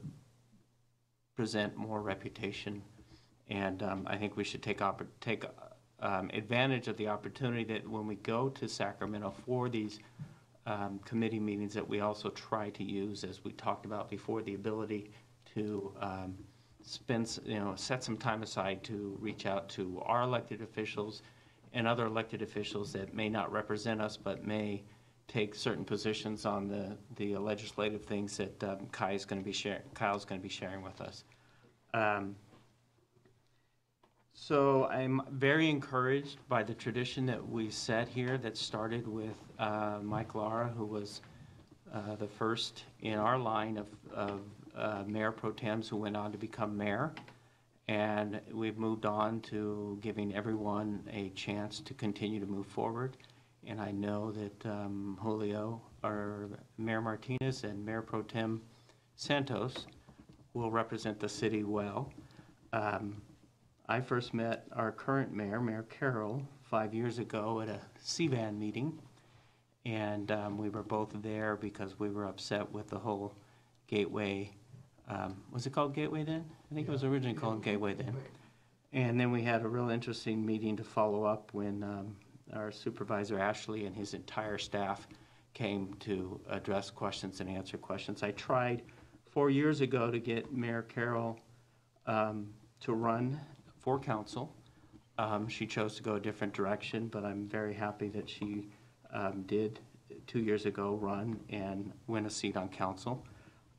present more reputation, and I think we should take advantage of the opportunity that when we go to Sacramento for these committee meetings, that we also try to use, as we talked about before, the ability to set some time aside to reach out to our elected officials and other elected officials that may not represent us but may take certain positions on the legislative things that Kyle's going to be sharing with us. So I'm very encouraged by the tradition that we set here that started with Mike Lara, who was the first in our line of mayor pro tems who went on to become mayor. And we've moved on to giving everyone a chance to continue to move forward. And I know that Julio, or Mayor Martinez, and Mayor Pro Tem Santos will represent the city well. I first met our current mayor, Mayor Carroll, 5 years ago at a CVAN meeting. And we were both there because we were upset with the whole Gateway. Was it called Gateway then? I think it was originally called Gateway then. And then we had a real interesting meeting to follow up when our supervisor Ashley and his entire staff came to address questions and answer questions. I tried 4 years ago to get Mayor Carroll to run for council. She chose to go a different direction, but I'm very happy that she did 2 years ago run and win a seat on council.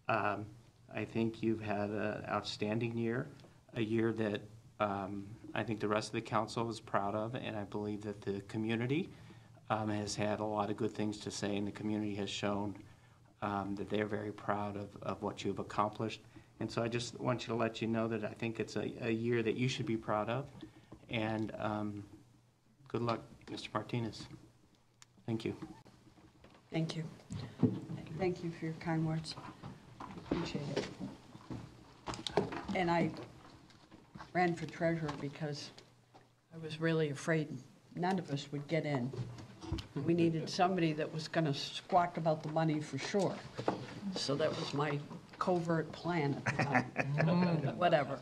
I think you've had an outstanding year, a year that I think the rest of the council is proud of, and I believe that the community has had a lot of good things to say, and the community has shown that they're very proud of what you've accomplished. And so I just want you to let you know that I think it's a year that you should be proud of, and good luck, Mr. Martinez. Thank you. Thank you. Thank you for your kind words. Appreciate it. And I ran for treasurer because I was really afraid none of us would get in. We needed somebody that was going to squawk about the money for sure. So that was my covert plan at the time. Whatever.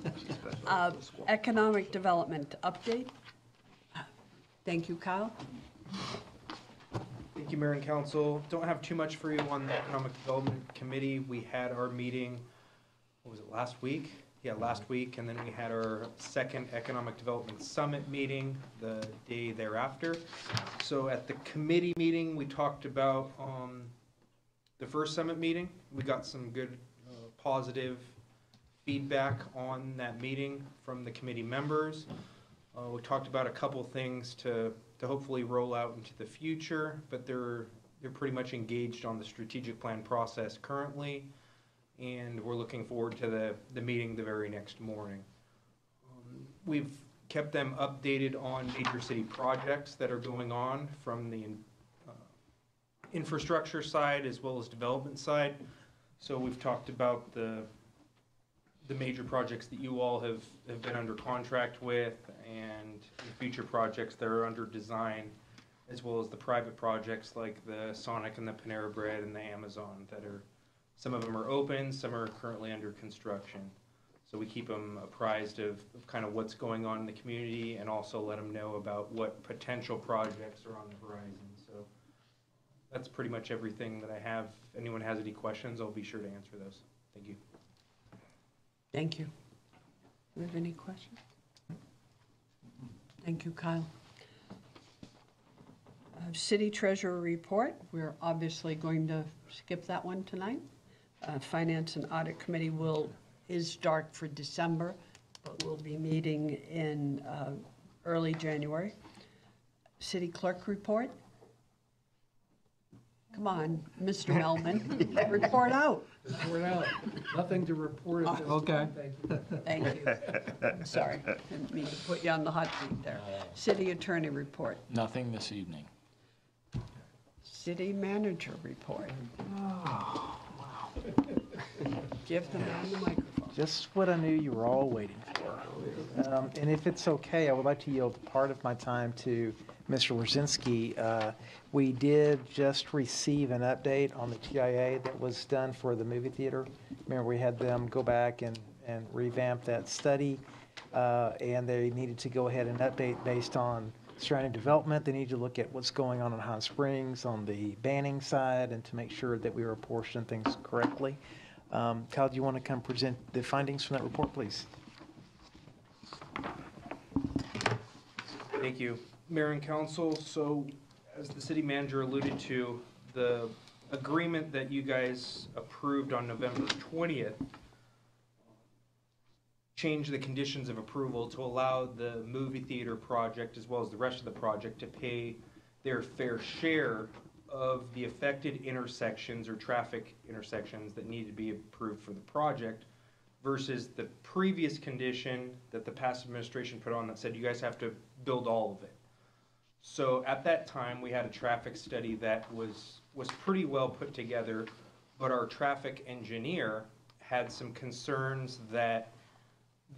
Economic development update. Thank you, Kyle. Thank you, Mayor and Council. Don't have too much for you on the Economic Development Committee. We had our meeting, what was it, last week? Yeah, last week, and then we had our second Economic Development Summit meeting the day thereafter. So at the committee meeting, we talked about the first summit meeting. We got some good positive feedback on that meeting from the committee members. We talked about a couple things to hopefully roll out into the future, but they're pretty much engaged on the strategic plan process currently, and we're looking forward to the meeting the very next morning. We've kept them updated on major city projects that are going on from the infrastructure side as well as development side. So we've talked about the major projects that you all have been under contract with, and the future projects that are under design, as well as the private projects like the Sonic and the Panera Bread and the Amazon that are, some of them are open, some are currently under construction. So we keep them apprised of kind of what's going on in the community and also let them know about what potential projects are on the horizon. So that's pretty much everything that I have. If anyone has any questions, I'll be sure to answer those. Thank you. Thank you. Do we have any questions? Thank you, Kyle. City Treasurer Report, we're obviously going to skip that one tonight. Finance and Audit Committee is dark for December, but we'll be meeting in early January. City Clerk Report. Come on, Mr. Melman, report out. Report out. Nothing to report at this Okay. time. Thank you. Thank you. I'm sorry, didn't mean to put you on the hot seat there. City Attorney Report. Nothing this evening. City Manager Report. Give the man the microphone. Just what I knew you were all waiting for. And if it's okay, I would like to yield part of my time to Mr. Wierzinski. We did just receive an update on the TIA that was done for the movie theater. Remember, we had them go back and revamp that study, and they needed to go ahead and update based on surrounding development. They need to look at what's going on in Hot Springs on the banning side and to make sure that we are apportioning things correctly. Kyle, do you want to come present the findings from that report, please? Thank you. Mayor and Council, so as the city manager alluded to, the agreement that you guys approved on November 20th changed the conditions of approval to allow the movie theater project as well as the rest of the project to pay their fair share of the affected intersections or traffic intersections that need to be approved for the project versus the previous condition that the past administration put on that said you guys have to build all of it. So at that time, we had a traffic study that was pretty well put together, but our traffic engineer had some concerns that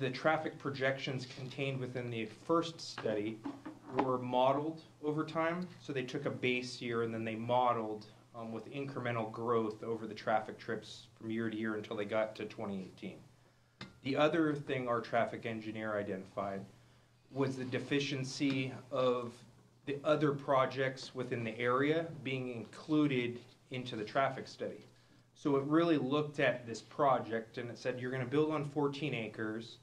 the traffic projections contained within the first study were modeled over time. So they took a base year and then they modeled with incremental growth over the traffic trips from year to year until they got to 2018. The other thing our traffic engineer identified was the deficiency of the other projects within the area being included into the traffic study. So it really looked at this project and it said you're going to build on 14 acres.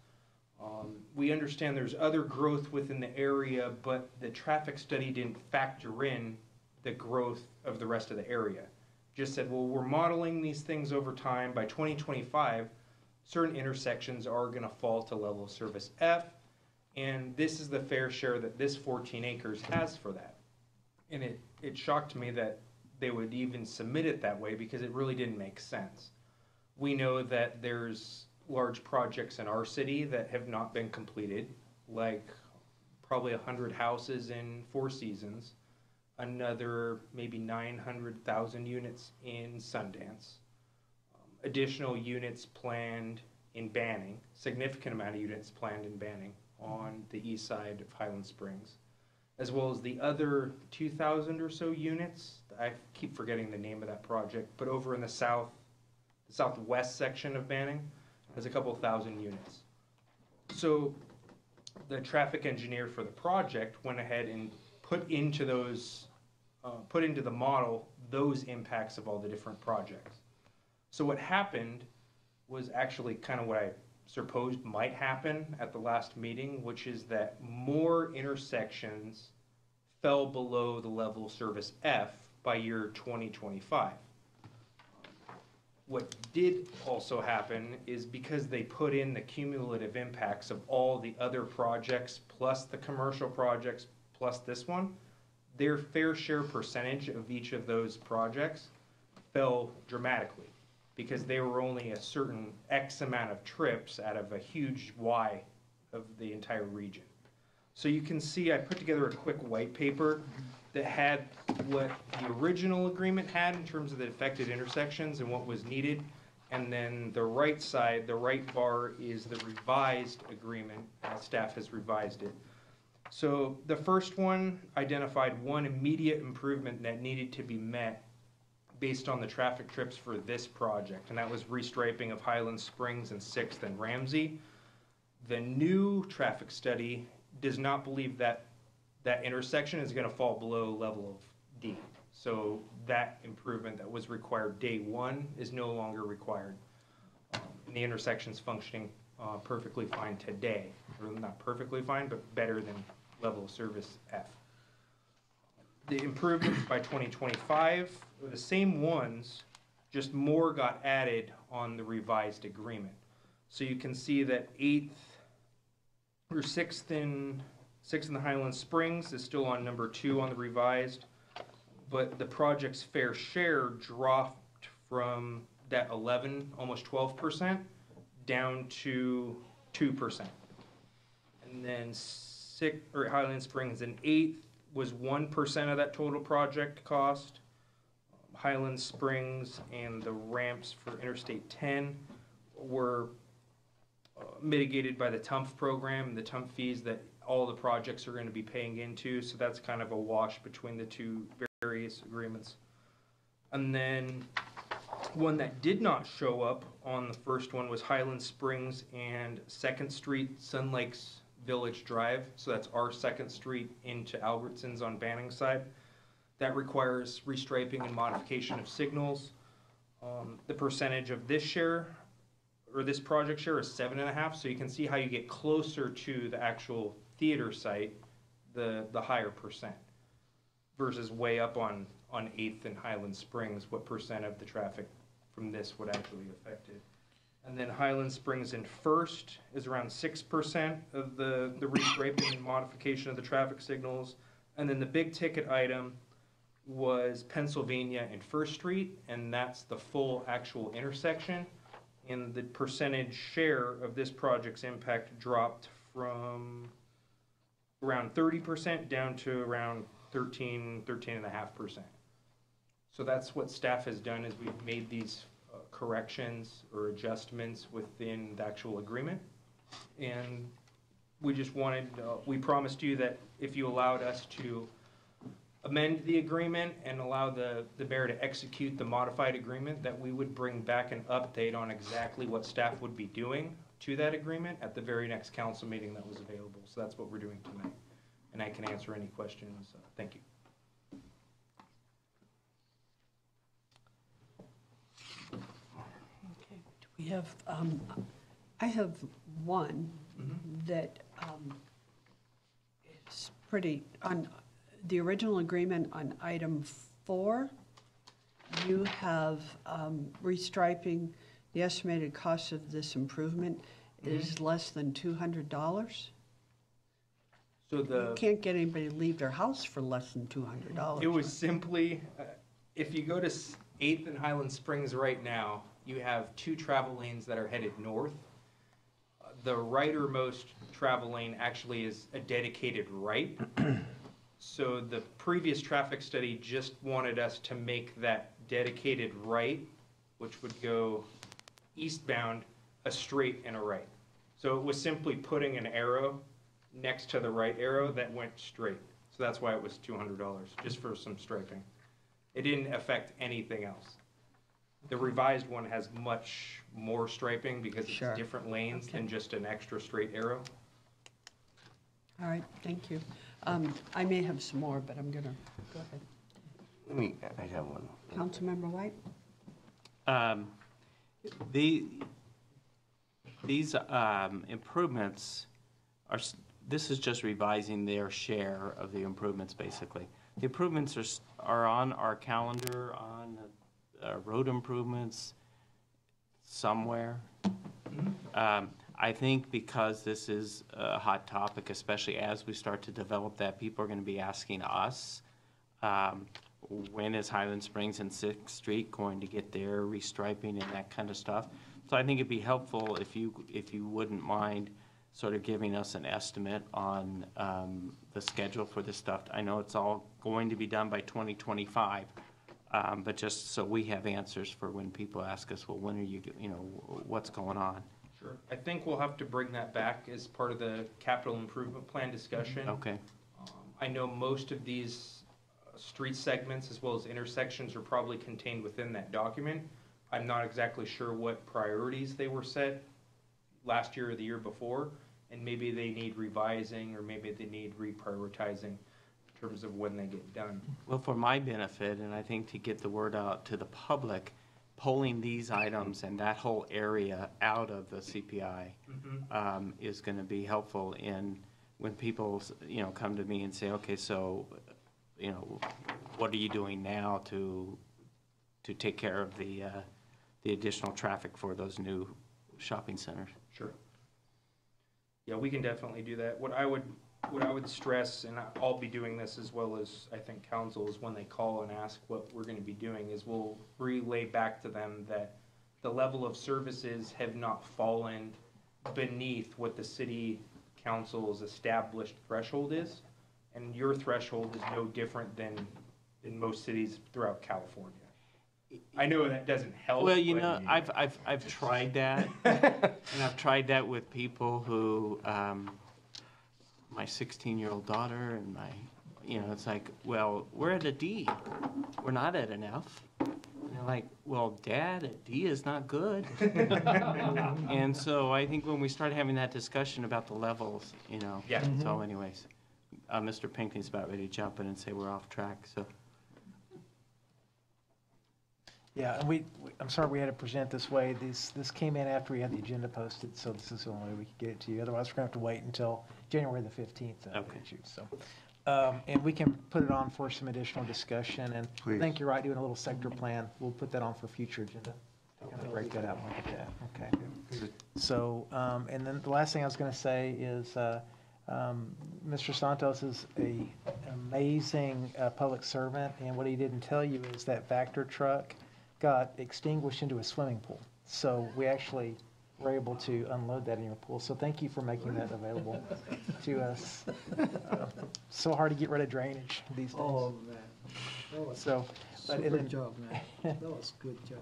We understand there's other growth within the area, but the traffic study didn't factor in the growth of the rest of the area. Just said, well, we're modeling these things over time. By 2025, certain intersections are going to fall to level of service F, and this is the fair share that this 14 acres has for that. And it shocked me that they would even submit it that way because it really didn't make sense. We know that there's large projects in our city that have not been completed, like probably 100 houses in Four Seasons, another maybe 900,000 units in Sundance, additional units planned in Banning, significant amount of units planned in Banning on the east side of Highland Springs, as well as the other 2,000 or so units. I keep forgetting the name of that project, but over in the southwest section of Banning, there's a couple thousand units. So the traffic engineer for the project went ahead and put into the model those impacts of all the different projects. So what happened was actually kind of what I supposed might happen at the last meeting, which is that more intersections fell below the level of service F by year 2025. What did also happen is because they put in the cumulative impacts of all the other projects plus the commercial projects plus this one, their fair share percentage of each of those projects fell dramatically because they were only a certain X amount of trips out of a huge Y of the entire region. So you can see I put together a quick white paper that had what the original agreement had in terms of the affected intersections and what was needed. And then the right side, the right bar, is the revised agreement. Staff has revised it. So the first one identified one immediate improvement that needed to be met based on the traffic trips for this project, and that was restriping of Highland Springs and 6th and Ramsey. The new traffic study does not believe that that intersection is going to fall below level of D. So that improvement that was required day one is no longer required. And the intersection's functioning perfectly fine today. Or not perfectly fine, but better than level of service F. The improvements by 2025 are the same ones, just more got added on the revised agreement. So you can see that 6th in the Highland Springs is still on number 2 on the revised, but the project's fair share dropped from that 11, almost 12%, down to 2%. And then Highland Springs in 8th was 1% of that total project cost. Highland Springs and the ramps for Interstate 10 were mitigated by the TUMF program, the TUMF fees that all the projects are going to be paying into. So that's kind of a wash between the two various agreements. And then one that did not show up on the first one was Highland Springs and 2nd Street, Sun Lakes Village Drive. So that's our 2nd Street into Albertsons on Banning's side. That requires restriping and modification of signals. The percentage of this share, or this project share, is 7.5%. So you can see how you get closer to the actual theater site, the higher percent, versus way up on 8th and Highland Springs, what percent of the traffic from this would actually affect it. And then Highland Springs in 1st is around 6% of the restriping and modification of the traffic signals. And then the big ticket item was Pennsylvania and 1st Street, and that's the full actual intersection. And the percentage share of this project's impact dropped from around 30% down to around 13.5%. So that's what staff has done, is we've made these corrections or adjustments within the actual agreement. And we just wanted, we promised you that if you allowed us to amend the agreement and allow the mayor to execute the modified agreement, that we would bring back an update on exactly what staff would be doing to that agreement at the very next council meeting that was available. So that's what we're doing tonight. And I can answer any questions. Thank you. Okay. Do we have, I have one that is pretty, on the original agreement on item 4, you have restriping, the estimated cost of this improvement is less than $200. So You can't get anybody to leave their house for less than $200. It was simply, if you go to 8th and Highland Springs right now, you have 2 travel lanes that are headed north. The rightermost travel lane actually is a dedicated right. So the previous traffic study just wanted us to make that dedicated right, which would go eastbound, a straight and a right. So it was simply putting an arrow next to the right arrow that went straight. So that's why it was $200, just for some striping. It didn't affect anything else. The revised one has much more striping because it's different lanes than just an extra straight arrow. All right, thank you. I may have some more, but I'm going to go ahead. I have one. Councilmember White? These improvements are, this is just revising their share of the improvements, basically. The improvements are on our calendar, on road improvements somewhere. I think because this is a hot topic, especially as we start to develop that, people are going to be asking us, when is Highland Springs and 6th Street going to get their restriping and that kind of stuff. So I think it'd be helpful if you wouldn't mind sort of giving us an estimate on the schedule for this stuff. I know it's all going to be done by 2025, but just so we have answers for when people ask us, well, when are you, what's going on? Sure. I think we'll have to bring that back as part of the capital improvement plan discussion. Okay. I know most of these street segments as well as intersections are probably contained within that document. I'm not exactly sure what priorities they were set last year or the year before, and maybe they need revising or maybe they need reprioritizing in terms of when they get done. Well, for my benefit, and I think to get the word out to the public, pulling these items and that whole area out of the CPI is going to be helpful in when people, come to me and say, okay, so, what are you doing now to take care of the additional traffic for those new shopping centers? Sure. Yeah, we can definitely do that. What I would stress, and I'll be doing this as well as I think council, is when they call and ask what we're going to be doing, is we'll relay back to them that the level of services have not fallen beneath what the city council's established threshold is, and your threshold is no different than in most cities throughout California. I know that doesn't help. Well, I've tried that, and I've tried that with people who, my 16-year-old daughter and it's like, well, we're at a D. We're not at an F. And they're like, well, Dad, a D is not good. And so I think when we start having that discussion about the levels, Yeah. So anyways, Mr. Pinckney's about ready to jump in and say we're off track, so. Yeah, and I'm sorry we had to present this way. This came in after we had the agenda posted, so this is the only way we could get it to you. Otherwise, we're going to have to wait until January the 15th. Okay. So, and we can put it on for some additional discussion. And I think you're right, doing a little sector plan. We'll put that on for future agenda. Kind of break that out and look at that. Okay. So, and then the last thing I was going to say is Mr. Santos is an amazing public servant, and what he didn't tell you is that Vector truck got extinguished into a swimming pool. So we actually were able to unload that in your pool. So thank you for making that available to us. So hard to get rid of drainage these days. Oh, man. That was super job, man. That was good job.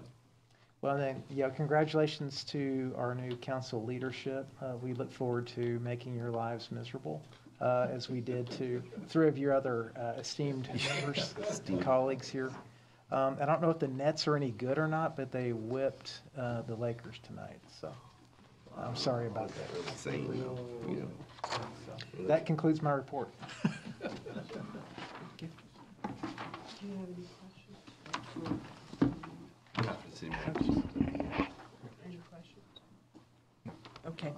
Well, then, congratulations to our new council leadership. We look forward to making your lives miserable, as we did to three of your other esteemed members, colleagues here. I don't know if the Nets are any good or not, but they whipped the Lakers tonight. So I'm sorry about that. So, that concludes my report. Do you have any questions? Okay.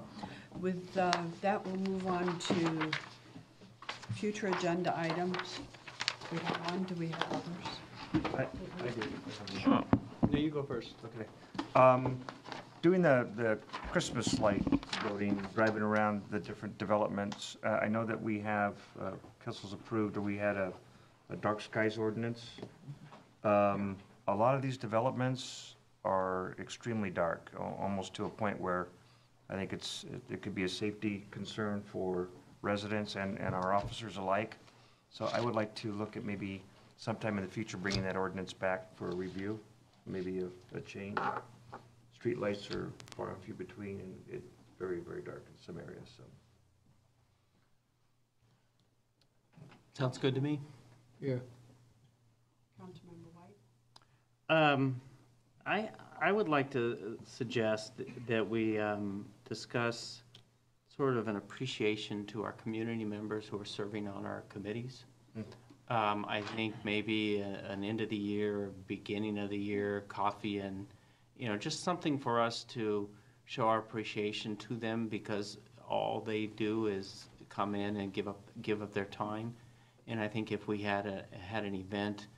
With that, we'll move on to future agenda items. We have one. Do we have others? I do. Yeah, you go first. Okay. Doing the Christmas light voting, driving around the different developments, I know that we have, council's approved, or we had a dark skies ordinance. A lot of these developments are extremely dark, almost to a point where I think it could be a safety concern for residents and our officers alike. So I would like to look at maybe sometime in the future bringing that ordinance back for a review, maybe a change. Street lights are far and few between, and it's very, very dark in some areas, so. Sounds good to me. Yeah. Councilmember White? I would like to suggest that we discuss sort of an appreciation to our community members who are serving on our committees. I think maybe an end of the year, beginning of the year, coffee and, just something for us to show our appreciation to them, because all they do is come in and give up their time. And I think if we had an event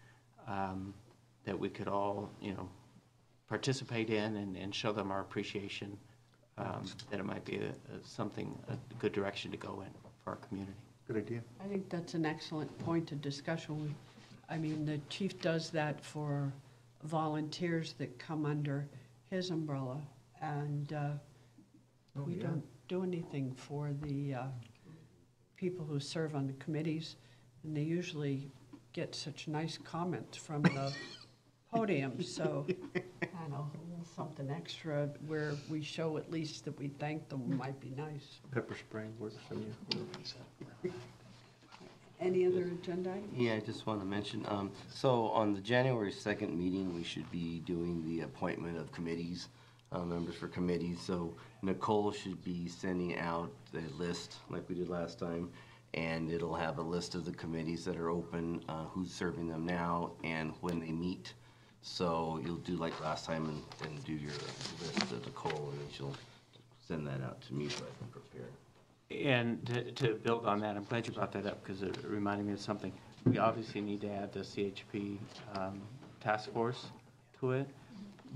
that we could all, participate in and show them our appreciation, that it might be a good direction to go in for our community. Good idea. I think that's an excellent point of discussion. The chief does that for volunteers that come under his umbrella, and we don't do anything for the people who serve on the committees, and they usually get such nice comments from the podium, so I know, something extra where we show at least that we thank them might be nice. Pepper spray works for you. Any other agenda items? Yeah, I just want to mention, so on the January 2nd meeting, we should be doing the appointment of committees, members for committees. So Nicole should be sending out a list like we did last time, and it'll have a list of the committees that are open, who's serving them now, and when they meet. So you'll do like last time and do your list to Nicole, and then she'll send that out to me so I can prepare. And to build on that, I'm glad you brought that up because it reminded me of something. We obviously need to add the CHP task force to it.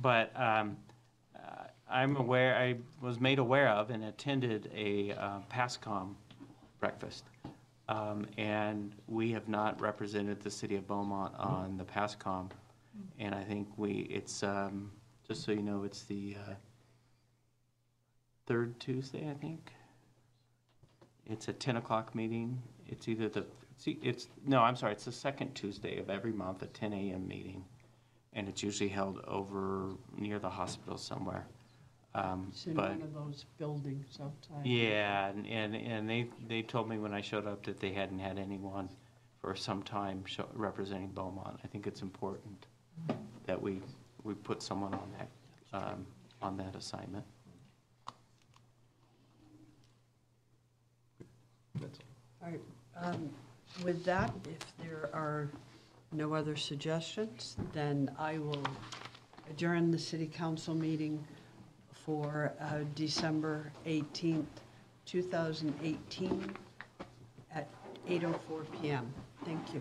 But I'm aware, I was made aware of and attended a PASCOM breakfast. And we have not represented the city of Beaumont on the PASCOM. And I think it's, just so you know, it's the third Tuesday, I think. It's a 10 o'clock meeting. It's either it's the second Tuesday of every month, a 10 a.m. meeting. And it's usually held over near the hospital somewhere. It's in one of those buildings outside. Yeah, and they told me when I showed up that they hadn't had anyone for some time representing Beaumont. I think it's important that we put someone on that assignment. That's all. All right. With that, if there are no other suggestions, then I will adjourn the city council meeting for December 18th, 2018 at 8:04 p.m. Thank you.